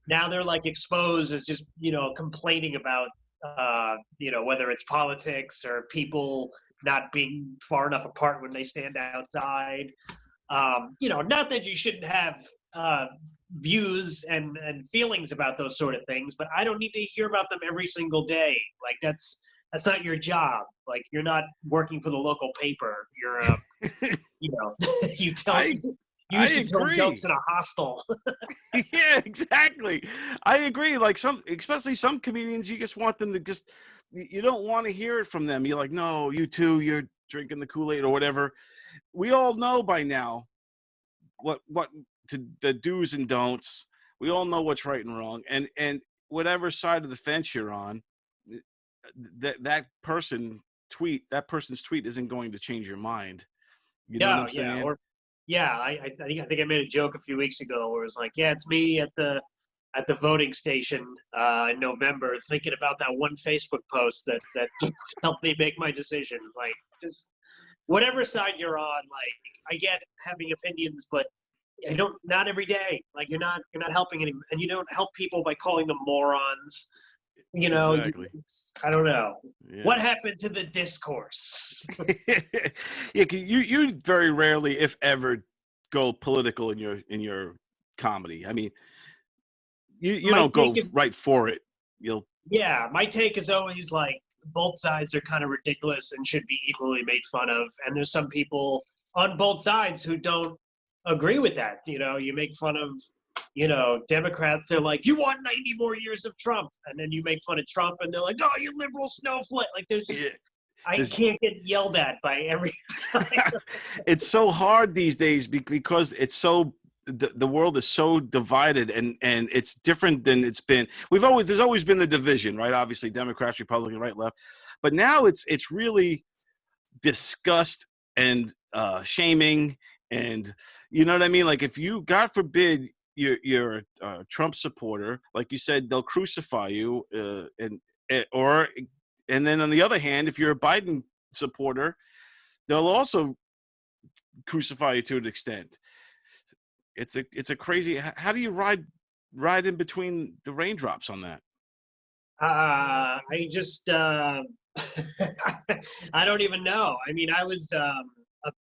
[SPEAKER 7] now they're like exposed as just, complaining about, whether it's politics or people not being far enough apart when they stand outside. Not that you shouldn't have views and feelings about those sort of things, but I don't need to hear about them every single day. Like that's not your job. Like you're not working for the local paper. You're you tell jokes in a hostel.
[SPEAKER 10] Yeah, exactly. I agree. Like especially some comedians, you just want them to you don't want to hear it from them. You're like, no, you too, you're drinking the Kool-Aid or whatever. We all know by now what the do's and don'ts. We all know what's right and wrong, and whatever side of the fence you're on, that person's tweet isn't going to change your mind. You know what I'm saying?
[SPEAKER 7] I think I made a joke a few weeks ago where it was like, it's me at the voting station in November thinking about that one Facebook post that helped me make my decision. Like just whatever side you're on, like I get having opinions, but not every day. Like you're not helping anyone, and you don't help people by calling them morons.
[SPEAKER 10] Exactly.
[SPEAKER 7] I don't know.
[SPEAKER 10] Yeah.
[SPEAKER 7] What happened to the discourse?
[SPEAKER 10] Yeah, you very rarely, if ever, go political in your comedy. I mean, you don't go right for it.
[SPEAKER 7] My take is always like both sides are kind of ridiculous and should be equally made fun of, and there's some people on both sides who don't agree with that. You make fun of Democrats, they're like, you want 90 more years of Trump, and then you make fun of Trump and they're like, oh, you liberal snowflake. Like there's just I can't get yelled at by every
[SPEAKER 10] It's so hard these days because it's so the world is so divided, and it's different than it's been. There's always been the division, right? Obviously Democrats, Republican, right, left, but now it's really disgust and shaming. And you know what I mean? Like if you, God forbid, you're a Trump supporter, like you said, they'll crucify you. And then on the other hand, if you're a Biden supporter, they'll also crucify you to an extent. It's a crazy. How do you ride in between the raindrops on that?
[SPEAKER 7] I just I don't even know. I mean, I was a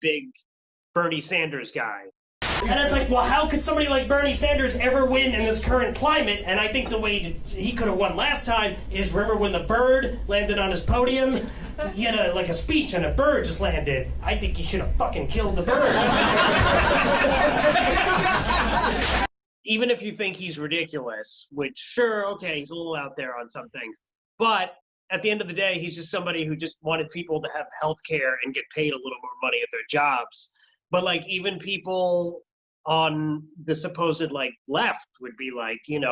[SPEAKER 7] big Bernie Sanders guy. And it's like, well, how could somebody like Bernie Sanders ever win in this current climate? And I think the way he could have won last time is, remember when the bird landed on his podium? He had a speech and a bird just landed. I think he should have fucking killed the bird. Even if you think he's ridiculous, which sure, okay, he's a little out there on some things, but at the end of the day, he's just somebody who just wanted people to have health care and get paid a little more money at their jobs. But like even people on the supposed like left would be like, he's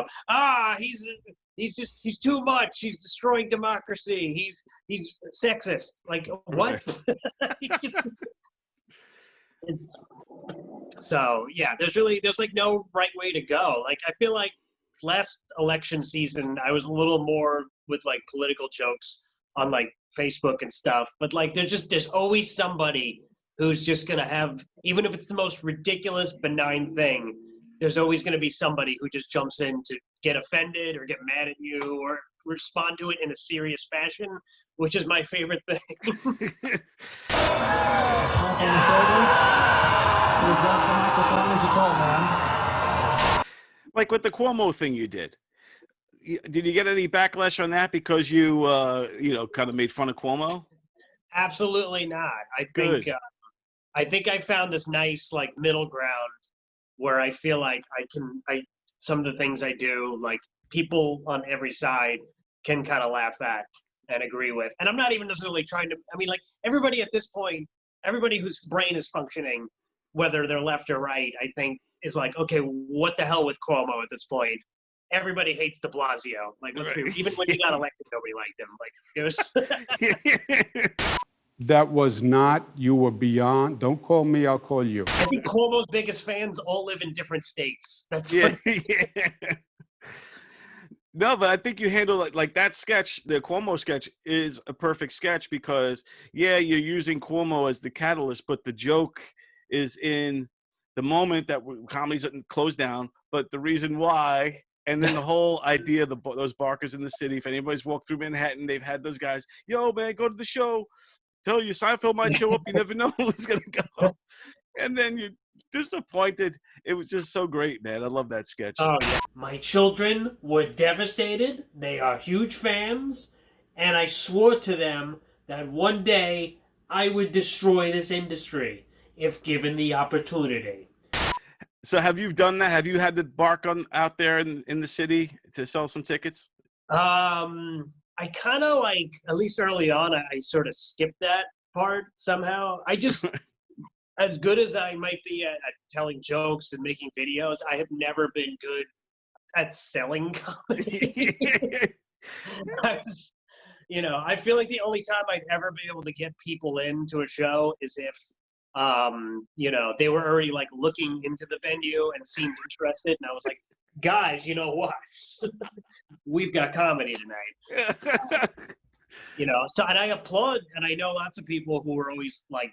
[SPEAKER 7] too much. He's destroying democracy. He's sexist. Like what? So yeah, there's like no right way to go. Like I feel like last election season I was a little more with like political jokes on like Facebook and stuff, but like there's always somebody who's just gonna have, even if it's the most ridiculous benign thing, there's always gonna be somebody who just jumps in to get offended or get mad at you or respond to it in a serious fashion, which is my favorite thing.
[SPEAKER 10] Like with the Cuomo thing you did. did you get any backlash on that because you kind of made fun of Cuomo?
[SPEAKER 7] Absolutely not.
[SPEAKER 10] Good.
[SPEAKER 7] I think I found this nice like middle ground where I feel like some of the things I do, like people on every side can kind of laugh at and agree with. And I'm not even necessarily trying to, I mean, like everybody at this point, everybody whose brain is functioning, whether they're left or right, I think is like, okay, what the hell with Cuomo at this point? Everybody hates de Blasio. Like, let's be, even when he got elected, nobody liked him. Like, it was.
[SPEAKER 9] That was not, you were beyond, don't call me, I'll call you.
[SPEAKER 7] I think Cuomo's biggest fans all live in different states. That's
[SPEAKER 10] yeah. No, but I think you handle it like that sketch, the Cuomo sketch is a perfect sketch because, yeah, you're using Cuomo as the catalyst, but the joke is in the moment that comedy's closed down, but the reason why, and then the whole idea of those barkers in the city, if anybody's walked through Manhattan, they've had those guys, yo, man, go to the show. Tell you Seinfeld might show up. You never know who's going to go. And then you're disappointed. It was just so great, man. I love that sketch.
[SPEAKER 7] Oh, yeah. My children were devastated. They are huge fans. And I swore to them that one day I would destroy this industry if given the opportunity.
[SPEAKER 10] So have you done that? Have you had to bark out there in the city to sell some tickets?
[SPEAKER 7] I kind of like, at least early on, I sort of skipped that part somehow. I just, as good as I might be at telling jokes and making videos, I have never been good at selling comedy. I feel like the only time I'd ever be able to get people into a show is if, they were already like looking into the venue and seemed interested. And I was like, guys, you know what? We've got comedy tonight. So, and I applaud, and I know lots of people who were always like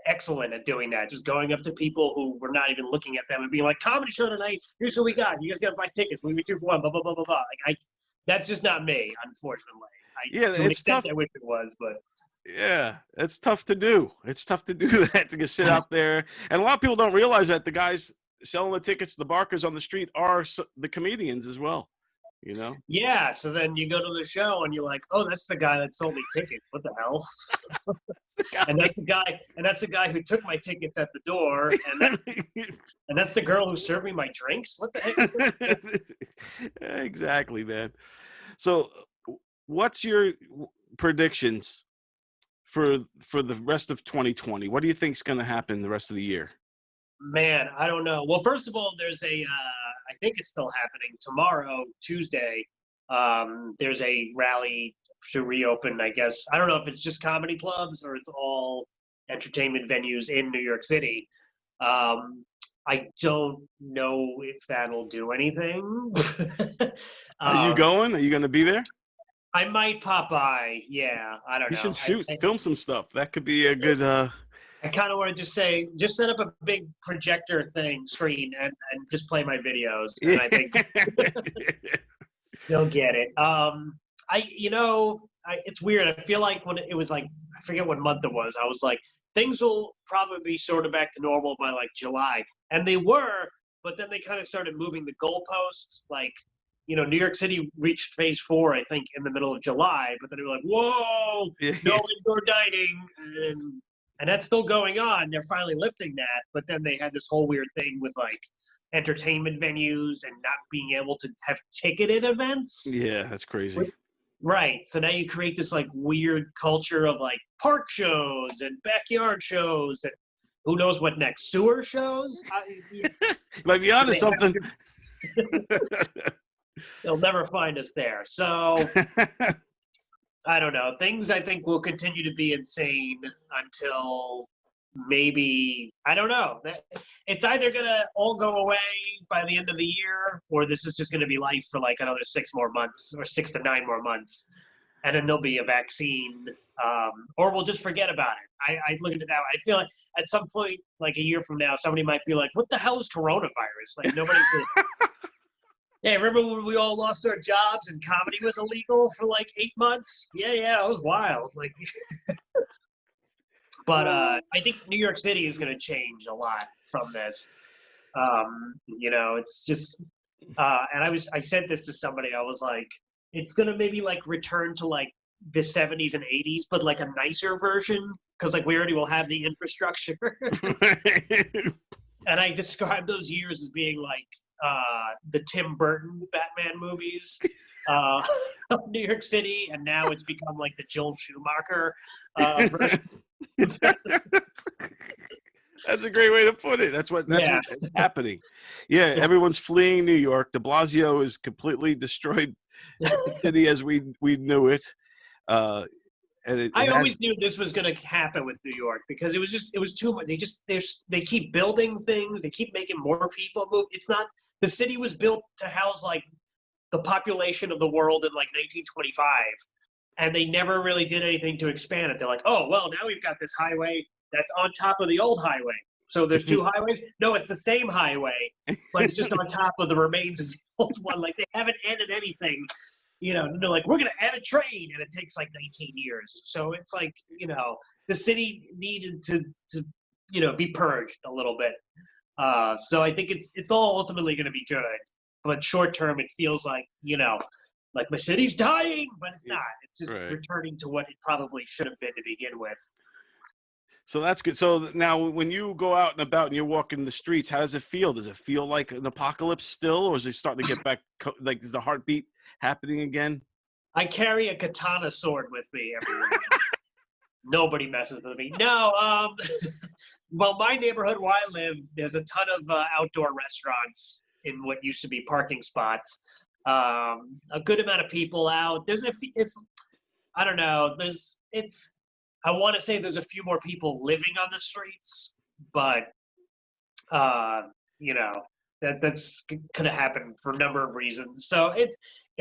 [SPEAKER 7] excellent at doing that, just going up to people who were not even looking at them and being like, comedy show tonight, here's what we got. You guys got to buy tickets. We get 2 for 1, blah, blah, blah, blah, blah. Like, that's just not me, unfortunately. To an extent, I wish it was, but.
[SPEAKER 10] Yeah, it's tough to do. It's tough to do that, to just sit out there. And a lot of people don't realize that the guys selling the tickets, the barkers on the street, are the comedians as well,
[SPEAKER 7] Yeah, so then you go to the show and you're like, oh, that's the guy that sold me tickets. What the hell? and that's the guy who took my tickets at the door, and that's the girl who served me my drinks. What the heck is that?
[SPEAKER 10] Exactly, man. So what's your predictions for the rest of 2020? What do you think is going to happen the rest of the year?
[SPEAKER 7] Man, I don't know. Well, first of all, there's I think it's still happening tomorrow, Tuesday. There's a rally to reopen, I guess. I don't know if it's just comedy clubs or it's all entertainment venues in New York City. I don't know if that'll do anything.
[SPEAKER 10] Are you going? Are you going to be there?
[SPEAKER 7] I might pop by. Yeah, I don't know.
[SPEAKER 10] You should film some stuff. That could be a good.
[SPEAKER 7] I kind of want to just set up a big projector screen and just play my videos. And I think they'll get it. It's weird. I feel like when it was like, I forget what month it was. I was like, things will probably be sort of back to normal by like July. And they were, but then they kind of started moving the goalposts. Like, New York City reached phase 4, I think, in the middle of July, but then they were like, whoa, no indoor dining. And that's still going on. They're finally lifting that. But then they had this whole weird thing with like entertainment venues and not being able to have ticketed events.
[SPEAKER 10] Yeah, that's crazy.
[SPEAKER 7] Right. So now you create this like weird culture of like park shows and backyard shows and who knows what next, sewer shows?
[SPEAKER 10] You might be onto something.
[SPEAKER 7] They'll never find us there. So I don't know. Things I think will continue to be insane until maybe, I don't know. It's either going to all go away by the end of the year, or this is just going to be life for like another 6 more months or 6 to 9 more months. And then there'll be a vaccine, or we'll just forget about it. I look at it that way. I feel like at some point, like a year from now, somebody might be like, what the hell is coronavirus? Like nobody Yeah, remember when we all lost our jobs and comedy was illegal for like 8 months? Yeah, it was wild. Like, but I think New York City is going to change a lot from this. It's just And I sent this to somebody. I was like, it's gonna maybe like return to like the 70s and 80s, but like a nicer version, because like we already will have the infrastructure. And I described those years as being like the Tim Burton Batman movies of New York City, and now it's become like the Joel Schumacher version.
[SPEAKER 14] That's a great way to put it. That's what's happening. Yeah, everyone's fleeing New York. De Blasio is completely destroyed the city as we knew it.
[SPEAKER 7] I always knew this was going to happen with New York because it was too much. They keep building things. They keep making more people move. It's not, the city was built to house like the population of the world in like 1925, and they never really did anything to expand it. They're like, oh, well, now we've got this highway that's on top of the old highway. So there's two highways? No, it's the same highway, but it's just on top of the remains of the old one. Like they haven't added anything. You know, they're like, we're going to add a train, and it takes like 19 years. So it's like, you know, the city needed to be purged a little bit. So I think it's all ultimately going to be good. But short term, it feels like, you know, like my city's dying, but it's not. It's just returning to what it probably should have been to begin with.
[SPEAKER 14] So that's good. So now when you go out and about and you're walking the streets, how does it feel? Does it feel like an apocalypse still, or is it starting to get back, like is the heartbeat happening again?
[SPEAKER 7] I carry a katana sword with me everywhere. Nobody messes with me. No, well, my neighborhood where I live, there's a ton of outdoor restaurants in what used to be parking spots. A good amount of people out. I don't know. I want to say there's a few more people living on the streets, but you know, that's could have happened for a number of reasons. So it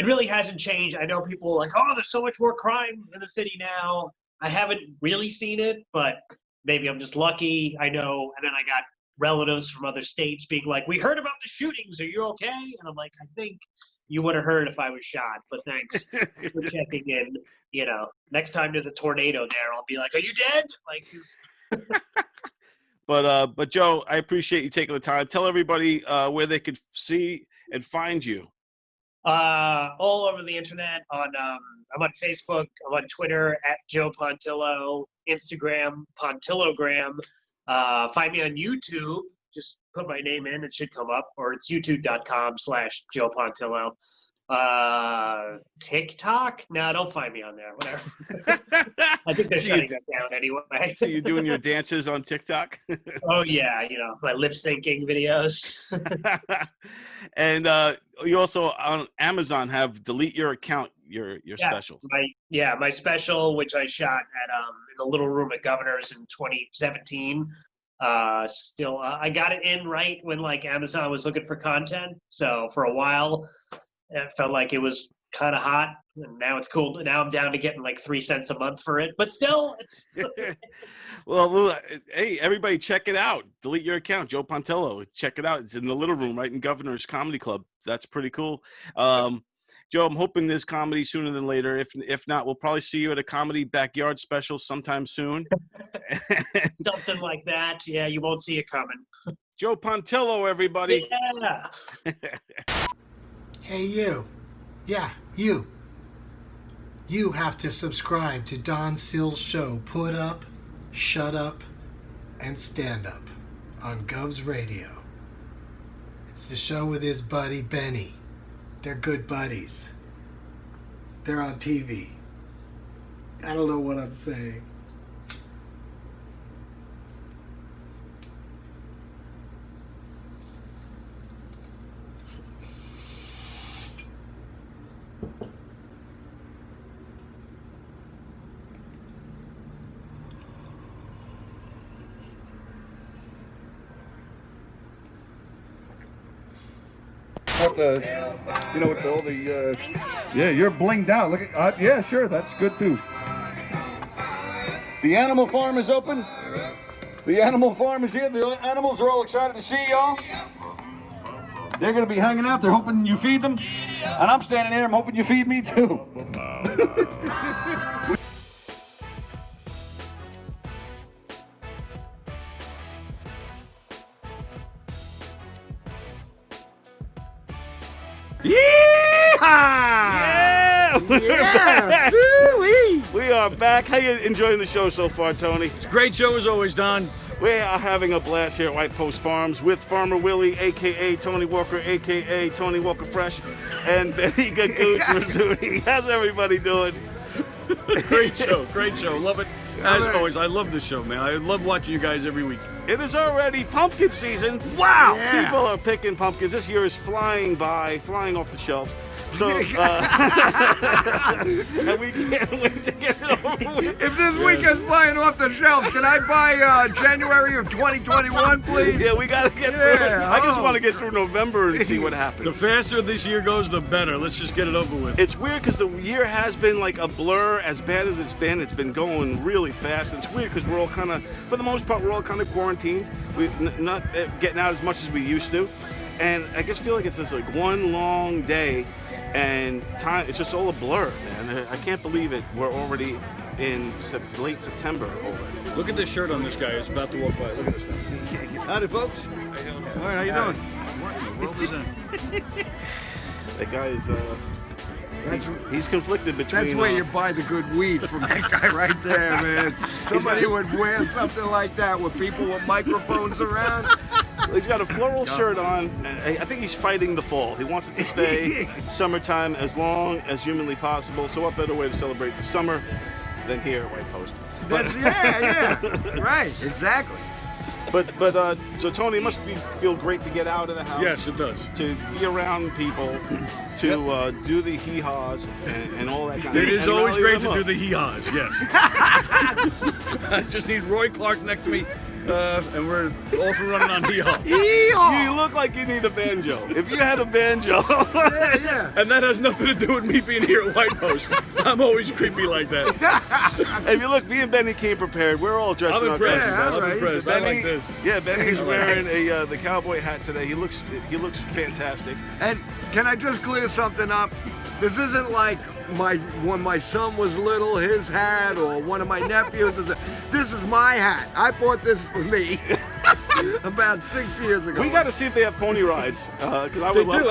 [SPEAKER 7] really hasn't changed. I know people are like, oh, there's so much more crime in the city now. I haven't really seen it, but maybe I'm just lucky. I know, and then I got relatives from other states being like, we heard about the shootings. Are you okay? And I'm like, I think you would have heard if I was shot, but thanks for checking in. You know, next time there's a tornado there, I'll be like, are you dead? Like,
[SPEAKER 14] But Joe, I appreciate you taking the time. Tell everybody where they could see and find you.
[SPEAKER 7] All over the internet. I'm on Facebook. I'm on Twitter at Joe Pontillo. Instagram Pontillogram. Find me on YouTube. Just put my name in; it should come up. Or it's youtube.com/Joe Pontillo. TikTok? No, don't find me on there. Whatever. I think they're shutting that down anyway.
[SPEAKER 14] So you're doing your dances on TikTok?
[SPEAKER 7] Oh yeah, you know, my lip syncing videos.
[SPEAKER 14] And you also on Amazon have Delete Your Account, your special.
[SPEAKER 7] My special, which I shot at in the Little Room at Governor's in 2017. Still, I got it in right when like Amazon was looking for content. So for a while, it felt like it was kind of hot, and now it's cool. Now I'm down to getting like 3 cents a month for it, but still, it's.
[SPEAKER 14] well, hey, everybody, check it out. Delete Your Account, Joe Pontillo. Check it out. It's in the Little Room, right in Governor's Comedy Club. That's pretty cool. Joe, I'm hoping there's comedy sooner than later. If not, we'll probably see you at a comedy backyard special sometime soon.
[SPEAKER 7] Something like that. Yeah, you won't see it coming.
[SPEAKER 14] Joe Pontillo, everybody.
[SPEAKER 7] Yeah.
[SPEAKER 3] Hey, you. Yeah, you. You have to subscribe to Don Sill's show, Put Up, Shut Up, and Stand Up on Govs Radio. It's the show with his buddy Benny. They're good buddies. They're on TV. I don't know what I'm saying.
[SPEAKER 6] With all the, yeah, you're blinged out. Look at, yeah, sure, that's good too. The animal farm is open. The animal farm is here. The animals are all excited to see y'all. They're going to be hanging out. They're hoping you feed them. And I'm standing here. I'm hoping you feed me too.
[SPEAKER 10] Yeah!
[SPEAKER 15] Yeah!
[SPEAKER 10] We are back. How you enjoying the show so far, Tony?
[SPEAKER 15] It's a great show as always, Don.
[SPEAKER 10] We are having a blast here at White Post Farms with Farmer Willie, a.k.a. Tony Walker, a.k.a. Tony Walker Fresh, and Benny Gagooch Rizzuti. How's everybody doing?
[SPEAKER 15] Great show. Love it. As always, I love this show, man. I love watching you guys every week.
[SPEAKER 10] It is already pumpkin season.
[SPEAKER 15] Wow!
[SPEAKER 10] Yeah. People are picking pumpkins. This year is flying off the shelves. So, and we can't wait to get it over with.
[SPEAKER 15] If this week is flying off the shelves, can I buy January of 2021, please?
[SPEAKER 10] Yeah, we gotta get through it. I just want to get through November and see what happens.
[SPEAKER 15] The faster this year goes, the better. Let's just get it over with.
[SPEAKER 10] It's weird because the year has been like a blur. As bad as it's been going really fast. It's weird because we're all kind of, for the most part, we're all kind of quarantined. We're not getting out as much as we used to. And I just feel like it's just like one long day. And time, it's just all a blur, man. I can't believe it. We're already in late September already.
[SPEAKER 15] Look at this shirt on this guy. He's about to walk by. Look at this thing. Howdy, folks. All right, how you doing? What in the world is that?
[SPEAKER 10] That guy is, he's conflicted between...
[SPEAKER 2] That's where you buy the good weed from that guy right there, man. Somebody would wear something like that with people with microphones around.
[SPEAKER 10] He's got a floral shirt on. I think he's fighting the fall. He wants it to stay summertime as long as humanly possible. So what better way to celebrate the summer than here at White Post?
[SPEAKER 2] Yeah. Right, exactly.
[SPEAKER 10] But so Tony, it must feel great to get out of the house.
[SPEAKER 15] Yes, it does.
[SPEAKER 10] To be around people, to do the hee-haws and all that kind of stuff.
[SPEAKER 15] It is always great to do the hee-haws, yes. I just need Roy Clark next to me, and we're off and running on hee-haw.
[SPEAKER 10] You look like you need a banjo. If you had a banjo.
[SPEAKER 2] Yeah.
[SPEAKER 15] And that has nothing to do with me being here at White Post. I'm always creepy like that.
[SPEAKER 10] If you look, me and Benny came prepared. We're all dressed in our
[SPEAKER 15] impressed.
[SPEAKER 10] costumes.
[SPEAKER 15] I'm impressed. I like this.
[SPEAKER 10] Yeah, Benny's wearing the cowboy hat today. He looks fantastic.
[SPEAKER 2] And can I just clear something up? This isn't like when my son was little, his hat, or one of my nephews. This is my hat. I bought this for me about 6 years ago.
[SPEAKER 10] We got to see if they have pony rides, because I would love.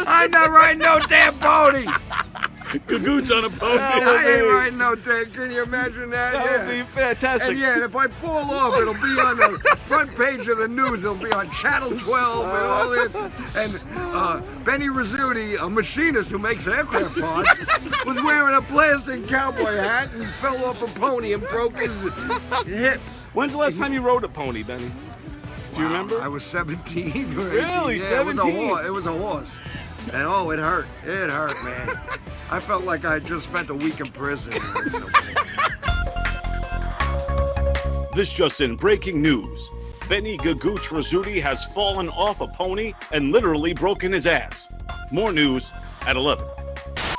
[SPEAKER 2] I'm not riding no damn pony.
[SPEAKER 15] Gagooch on a pony.
[SPEAKER 2] I ain't riding no damn. Can you imagine that?
[SPEAKER 10] That would be fantastic.
[SPEAKER 2] And if I fall off, it'll be on the front page of the news. It'll be on Channel 12 and all that. And Benny Rizzuti, a machinist who makes aircraft parts, was wearing a plastic cowboy hat and fell off a pony and broke his hip.
[SPEAKER 10] When's the last time you rode a pony, Benny? Do you remember?
[SPEAKER 2] I was 17.
[SPEAKER 10] Really?
[SPEAKER 2] Yeah,
[SPEAKER 10] 17?
[SPEAKER 2] It was a horse. And oh, it hurt. It hurt, man. I felt like I had just spent a week in prison.
[SPEAKER 13] This just in, breaking news. Benny Gagooch Rizzuti has fallen off a pony and literally broken his ass. More news at 11.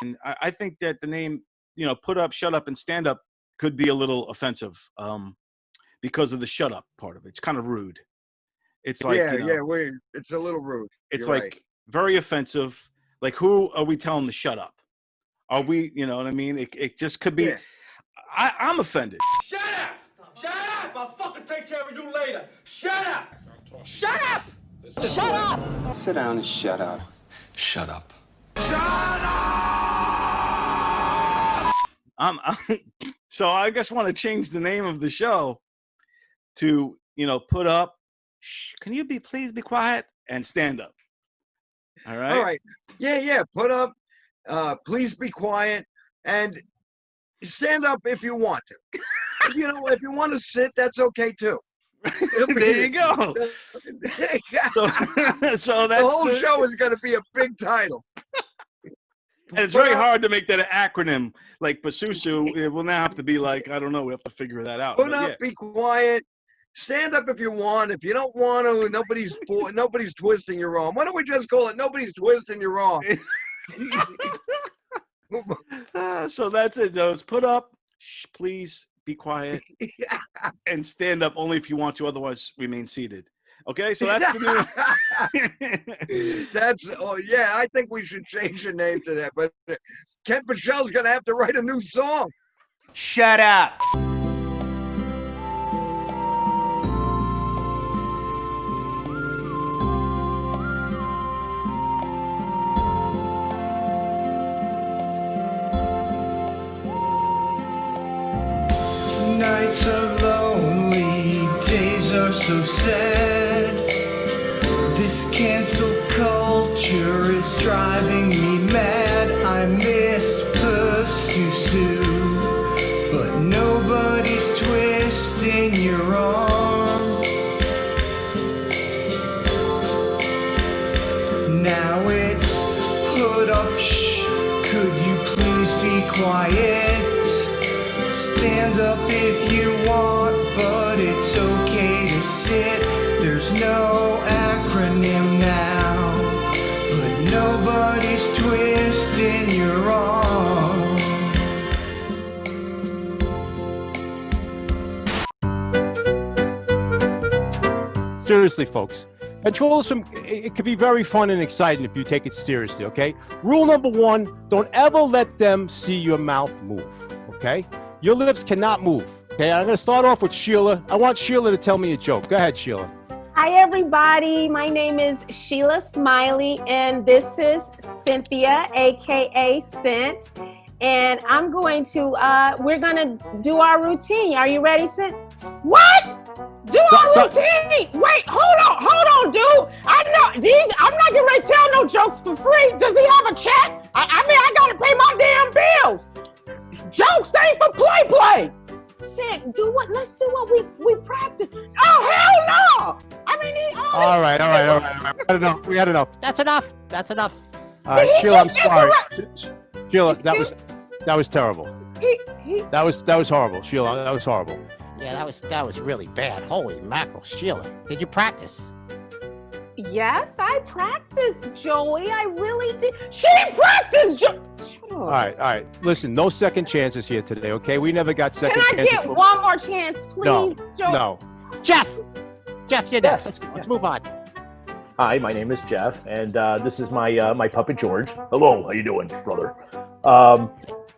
[SPEAKER 10] And I think that the name, put up, shut up, and stand up could be a little offensive because of the shut up part of it. It's kind of rude. It's like,
[SPEAKER 2] it's a little rude.
[SPEAKER 10] It's
[SPEAKER 2] You're
[SPEAKER 10] like
[SPEAKER 2] right.
[SPEAKER 10] very offensive. Like, who are we telling to shut up? Are we, you know what I mean? It just could be. Yeah. I'm offended.
[SPEAKER 8] Shut up! Shut up! I'll fucking take care of you later. Shut up! Shut up! Shut up!
[SPEAKER 9] Sit down and shut up. Shut up.
[SPEAKER 10] So I just want to change the name of the show to, put up. Can you please be quiet and stand up? All right.
[SPEAKER 2] All right. Yeah. Put up. Please be quiet and stand up if you want to. If you want to sit, that's okay too.
[SPEAKER 10] There you go. So that's
[SPEAKER 2] the whole show is going to be a big title.
[SPEAKER 10] And it's very hard to make that an acronym. Like Pasusu, it will now have to be like, I don't know, we have to figure that out.
[SPEAKER 2] Put up, be quiet. Stand up if you want. If you don't want to, nobody's twisting your arm. Why don't we just call it nobody's twisting your arm?
[SPEAKER 10] So that's it. Those put up, please be quiet, and stand up only if you want to. Otherwise, remain seated. Okay, so that's the new.
[SPEAKER 2] I think we should change the name to that. But Kent Michelle's gonna have to write a new song.
[SPEAKER 8] Shut up.
[SPEAKER 5] Nights are lonely, days are so sad. This cancel culture is driving me mad. I miss Pussy, but nobody's twisting your arm. Now it's put up, shh, could you please be quiet? Stand up if you want, but it's okay to sit. There's no acronym now, but nobody's twisting your arm.
[SPEAKER 11] Seriously, folks, ventriloquism, it could be very fun and exciting if you take it seriously, okay? Rule number one, don't ever let them see your mouth move, okay? Your lips cannot move, okay? I'm going to start off with Sheila. I want Sheila to tell me a joke. Go ahead, Sheila.
[SPEAKER 17] Hi, everybody. My name is Sheila Smiley, and this is Cynthia, a.k.a. Cint. And I'm going to, we're going to do our routine. Are you ready, Cint? What? Do our routine? Wait, hold on, dude. I know these. I'm not getting ready to tell no jokes for free. Does he have a check? I mean, I gotta pay my damn bills. Jokes ain't for play. Cint, let's do what we practice. Oh hell no! I mean,
[SPEAKER 11] All right. We had enough. That's enough. All right, Sheila, I'm sorry. Sheila, that was terrible. That was horrible, Sheila. That was horrible.
[SPEAKER 24] Yeah, that was really bad. Holy mackerel, Sheila. Did you practice?
[SPEAKER 17] Yes, I practiced, Joey. I really did. She practiced, Joey.
[SPEAKER 11] All right. Listen, no second chances here today, okay? We never got second chances.
[SPEAKER 17] Can I get one more chance, please, Joey?
[SPEAKER 11] No.
[SPEAKER 24] Jeff, you're next. Let's move on.
[SPEAKER 25] Hi, my name is Jeff, and this is my puppet George. Hello, how you doing, brother?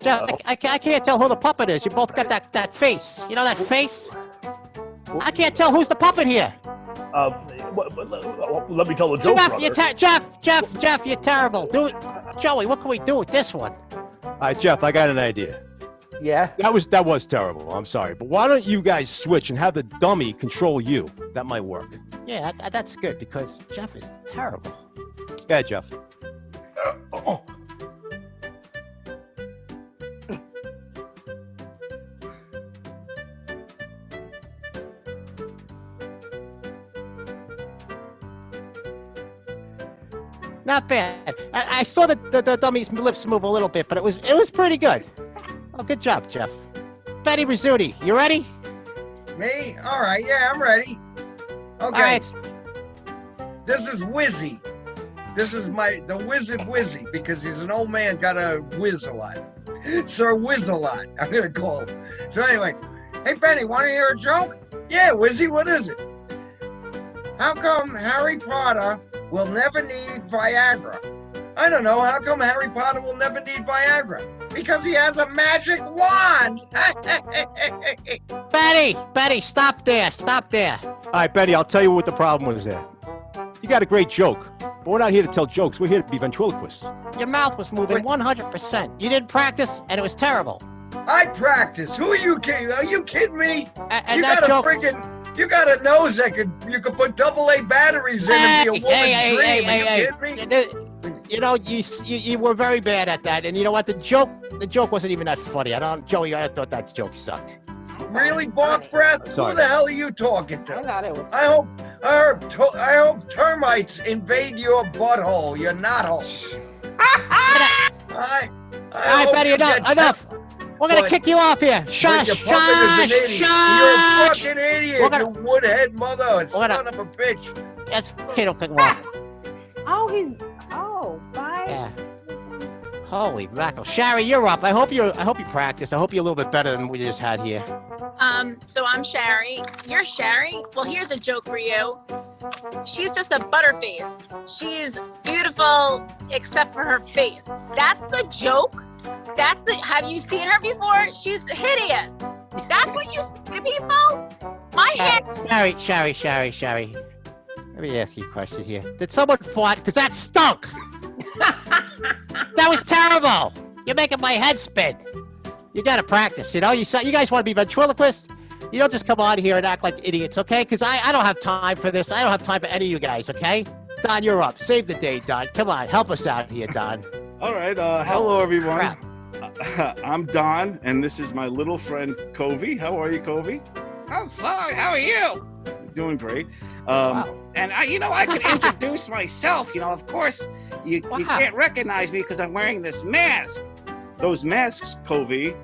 [SPEAKER 24] Jeff, I can't tell who the puppet is. You both got that face. You know that face? I can't tell who's the puppet here.
[SPEAKER 25] Let me tell the joke,
[SPEAKER 24] Jeff, you're terrible. Dude, Joey, what can we do with this one?
[SPEAKER 11] All right, Jeff, I got an idea.
[SPEAKER 25] Yeah?
[SPEAKER 11] That was terrible. I'm sorry. But why don't you guys switch and have the dummy control you? That might work.
[SPEAKER 24] Yeah, that's good because Jeff is terrible.
[SPEAKER 11] Yeah, Jeff.
[SPEAKER 24] Not bad. I saw the dummy's lips move a little bit, but it was pretty good. Oh, good job, Jeff. Benny Rizzuti, you ready?
[SPEAKER 26] Me? All right, yeah, I'm ready. Okay.
[SPEAKER 24] All right.
[SPEAKER 26] This is Wizzy. This is the Wizard Wizzy, because he's an old man, got a whiz a lot. Sir Whiz a lot, I'm gonna call him. So anyway, hey Benny, wanna hear a joke? Yeah, Wizzy, what is it? How come Harry Potter will never need Viagra? I don't know. How come Harry Potter will never need Viagra? Because he has a magic wand.
[SPEAKER 24] Betty, stop there.
[SPEAKER 11] All right, Betty, I'll tell you what the problem was there. You got a great joke, but we're not here to tell jokes. We're here to be ventriloquists.
[SPEAKER 24] Your mouth was moving 100%. You didn't practice, and it was terrible.
[SPEAKER 26] I practice. Who are you kidding? Are you kidding me?
[SPEAKER 24] And
[SPEAKER 26] you
[SPEAKER 24] that
[SPEAKER 26] got
[SPEAKER 24] joke...
[SPEAKER 26] you got a nose that you could put AA batteries in and be a woman's dream. Are you kidding me?
[SPEAKER 24] You know, you were very bad at that, and you know what? The joke wasn't even that funny. Joey, I thought that joke sucked.
[SPEAKER 26] Really, Bark Breath?
[SPEAKER 24] Sorry.
[SPEAKER 26] Who the hell are you talking to?
[SPEAKER 17] I thought it was.
[SPEAKER 26] I hope termites invade your butthole. Your knothole.
[SPEAKER 24] All right, Betty, enough. We're gonna kick you off here. Shush.
[SPEAKER 26] You're a fucking idiot, you woodhead mother, son of a bitch.
[SPEAKER 24] That's kid will kick him off.
[SPEAKER 17] Bye.
[SPEAKER 24] Yeah. Holy mackerel. Shari, you're up. I hope you practice. I hope you're a little bit better than we just had here.
[SPEAKER 27] So I'm Shari. You're Shari? Well, here's a joke for you. She's just a butterface. She's beautiful except for her face. That's the joke? Have you seen her before? She's hideous. That's what you say to people? My head.
[SPEAKER 24] Shari. Let me ask you a question here. Did someone fart? Because that stunk. That was terrible. You're making my head spin. You got to practice, you know? You guys want to be ventriloquists? You don't just come on here and act like idiots, okay? Because I don't have time for this. I don't have time for any of you guys, okay? Don, you're up. Save the day, Don. Come on, help us out here, Don.
[SPEAKER 10] All right. Hello, everyone. I'm Don, and this is my little friend, Covey. How are you, Covey?
[SPEAKER 4] I'm fine. How are you?
[SPEAKER 10] Doing great.
[SPEAKER 4] And I can introduce myself. Of course, you can't recognize me because I'm wearing this mask.
[SPEAKER 10] Those masks, Covey,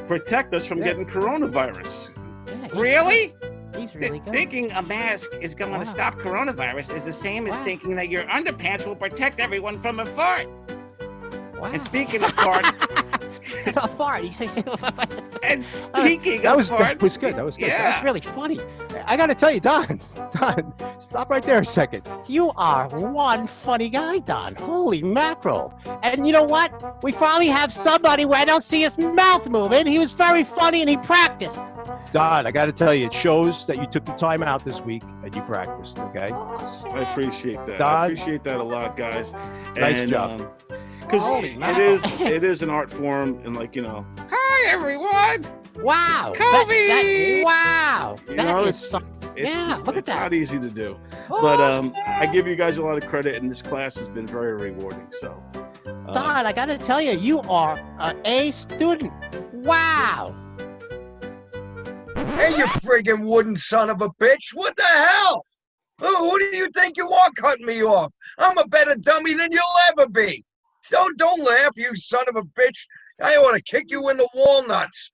[SPEAKER 10] protect us from getting coronavirus.
[SPEAKER 4] Yeah, really?
[SPEAKER 24] He's really good.
[SPEAKER 4] Thinking a mask is going to stop coronavirus is the same as thinking that your underpants will protect everyone from a fart.
[SPEAKER 24] Wow.
[SPEAKER 4] And speaking of farts,
[SPEAKER 24] a fart. He says.
[SPEAKER 4] And speaking
[SPEAKER 24] that
[SPEAKER 4] of
[SPEAKER 24] was,
[SPEAKER 4] farts,
[SPEAKER 24] that was good. That was good.
[SPEAKER 4] Yeah.
[SPEAKER 24] That was really funny. I got to tell you, Don, stop right there a second. You are one funny guy, Don. Holy mackerel. And you know what? We finally have somebody where I don't see his mouth moving. He was very funny and he practiced. Don, I got to tell you, it shows that you took the time out this week and you practiced, okay?
[SPEAKER 10] I appreciate that.
[SPEAKER 24] Don,
[SPEAKER 10] I appreciate that a lot, guys.
[SPEAKER 24] Nice job.
[SPEAKER 10] Because it is an art form, and
[SPEAKER 4] Hi, everyone.
[SPEAKER 24] Wow.
[SPEAKER 4] Covey.
[SPEAKER 24] Wow. That is something.
[SPEAKER 10] Yeah,
[SPEAKER 24] look at
[SPEAKER 10] it's
[SPEAKER 24] that.
[SPEAKER 10] not easy to do. But I give you guys a lot of credit, and this class has been very rewarding. So,
[SPEAKER 24] Don, I got to tell you, you are an A student. Wow.
[SPEAKER 26] Hey, you friggin' wooden son of a bitch! What the hell? Who do you think you are cutting me off? I'm a better dummy than you'll ever be. Don't laugh, you son of a bitch. I ought to kick you in the walnuts.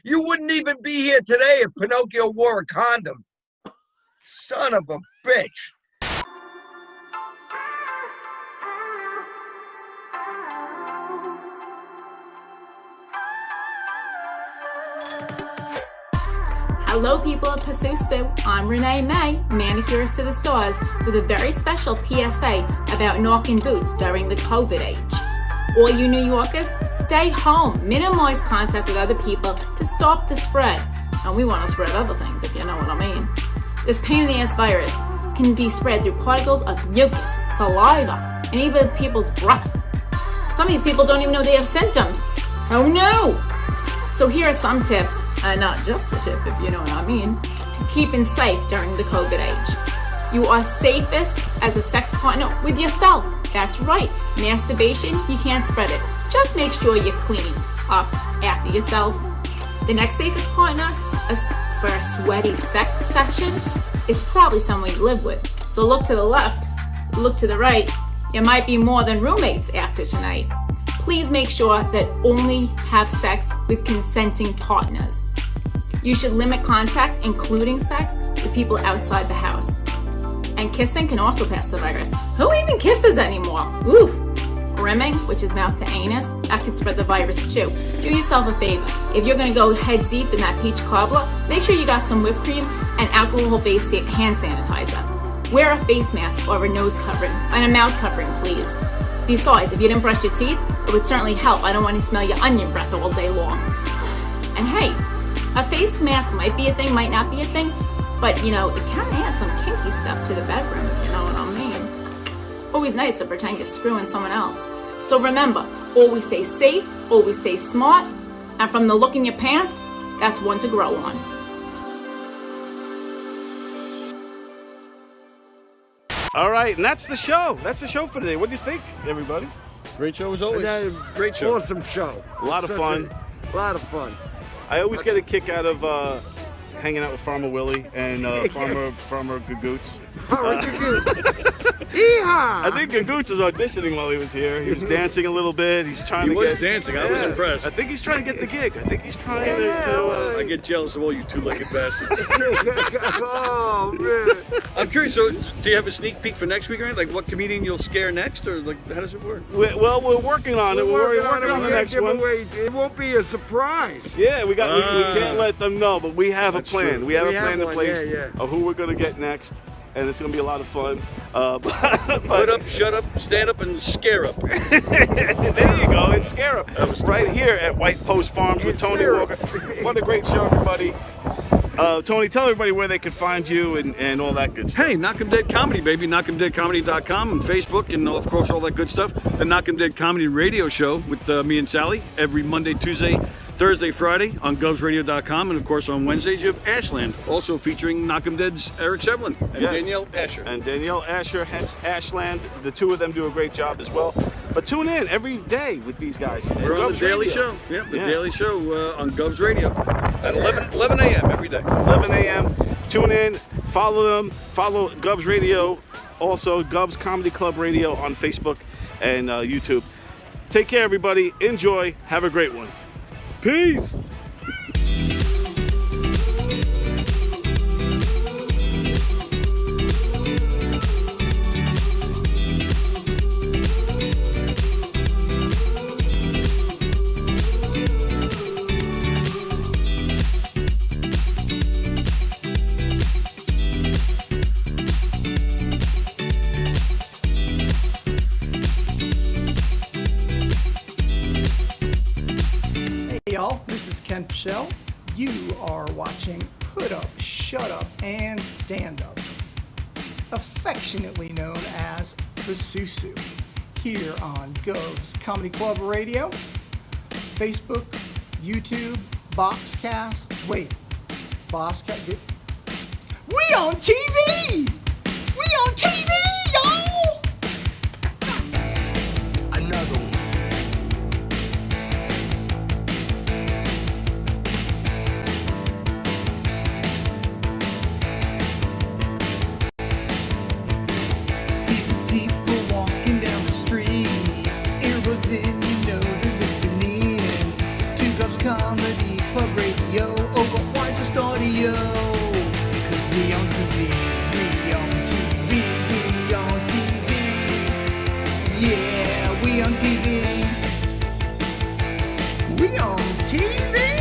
[SPEAKER 26] You wouldn't even be here today if Pinocchio wore a condom. Son of a bitch.
[SPEAKER 12] Hello people of Pasusu, I'm Renee May, manicurist to the stars, with a very special PSA about knocking boots during the COVID age. All you New Yorkers, stay home, minimize contact with other people to stop the spread. And we want to spread other things, if you know what I mean. This pain in the ass virus can be spread through particles of mucus, saliva, and even people's breath. Some of these people don't even know they have symptoms. Oh no! So here are some tips, and not just the tip if you know what I mean, to keeping safe during the COVID age. You are safest as a sex partner with yourself. That's right, masturbation, you can't spread it. Just make sure you're cleaning up after yourself. The next safest partner for a sweaty sex session is probably someone you live with. So look to the left, look to the right. You might be more than roommates after tonight. Please make sure that only have sex with consenting partners. You should limit contact, including sex, with people outside the house. And kissing can also pass the virus. Who even kisses anymore? Oof. Rimming, which is mouth to anus, that could spread the virus too. Do yourself a favor. If you're gonna go head deep in that peach cobbler, make sure you got some whipped cream and alcohol-based hand sanitizer. Wear a face mask or a nose covering and a mouth covering, please. Besides, if you didn't brush your teeth, it would certainly help. I don't want to smell your onion breath all day long. And hey, a face mask might be a thing, might not be a thing, but it can add some kinky stuff to the bedroom, if you know what I mean. Always nice to pretend you're screwing someone else. So remember, always stay safe, always stay smart, and from the look in your pants, that's one to grow on.
[SPEAKER 10] all right, and that's the show. That's the show for today. What do you think, everybody? Great show as always.
[SPEAKER 2] Great show. Awesome show.
[SPEAKER 10] A lot of fun.
[SPEAKER 2] A lot of fun.
[SPEAKER 10] I always get a kick out of hanging out with Farmer Willie and Farmer Gagoots. I think Gagoots is auditioning while he was here. He was dancing a little bit. He's trying to get
[SPEAKER 16] dancing. I was impressed.
[SPEAKER 10] I think he's trying to get the gig. I think he's trying to.
[SPEAKER 16] I get jealous of all you two-legged bastards.
[SPEAKER 2] Oh man!
[SPEAKER 16] I'm curious. So, do you have a sneak peek for next week, or anything? Like what comedian you'll scare next, or like how does it work?
[SPEAKER 10] Well, we're working on it. We're working on the next one.
[SPEAKER 2] It won't be a surprise.
[SPEAKER 10] Yeah, we can't let them know, but we have a plan.
[SPEAKER 2] True.
[SPEAKER 10] We have a plan in
[SPEAKER 2] one.
[SPEAKER 10] place
[SPEAKER 2] Yeah.
[SPEAKER 10] of who we're going to get next, and it's going to be a lot of fun.
[SPEAKER 16] Put up, shut up, stand up, and scare up.
[SPEAKER 10] There you go, and scare up. Right here at White Post Farms with Tony Walker. What a great show, everybody. Tony, tell everybody where they can find you and all that good stuff.
[SPEAKER 16] Hey, Knock 'em Dead Comedy, baby. Knock'emDeadComedy.com and Facebook and, of course, all that good stuff. The Knock 'em Dead Comedy radio show with me and Sally every Monday, Tuesday, Thursday, Friday on govsradio.com, and of course on Wednesdays you have Ashland, also featuring Knock 'em Dead's Eric Shevlin and
[SPEAKER 6] Yes.
[SPEAKER 16] Danielle Asher.
[SPEAKER 6] And Danielle Asher, hence Ashland. The two of them do a great job as well. But tune in every day with these guys.
[SPEAKER 16] We're on the
[SPEAKER 6] Govs
[SPEAKER 16] Daily
[SPEAKER 6] Radio.
[SPEAKER 16] Show. Yep, the
[SPEAKER 6] Yeah.
[SPEAKER 16] Daily Show on Govs Radio at 11 a.m. every day.
[SPEAKER 6] 11 a.m. Tune in, follow them, follow Govs Radio, also Govs Comedy Club Radio on Facebook and YouTube. Take care, everybody. Enjoy. Have a great one. Peace.
[SPEAKER 1] Y'all, this is Ken Pichelle. You are watching Hood Up, Shut Up, and Stand Up, affectionately known as Rizzuti, here on Govs Comedy Club Radio, Facebook, YouTube, Boxcast. Wait, Boxcast? We on TV! We on TV, y'all!
[SPEAKER 5] Another one. See the people walking down the street, earbuds in, you know they're listening to Govs Comedy Club Radio. Oh, but why just audio? Cause we on TV, we on TV, we on TV. Yeah, we on TV. We on TV.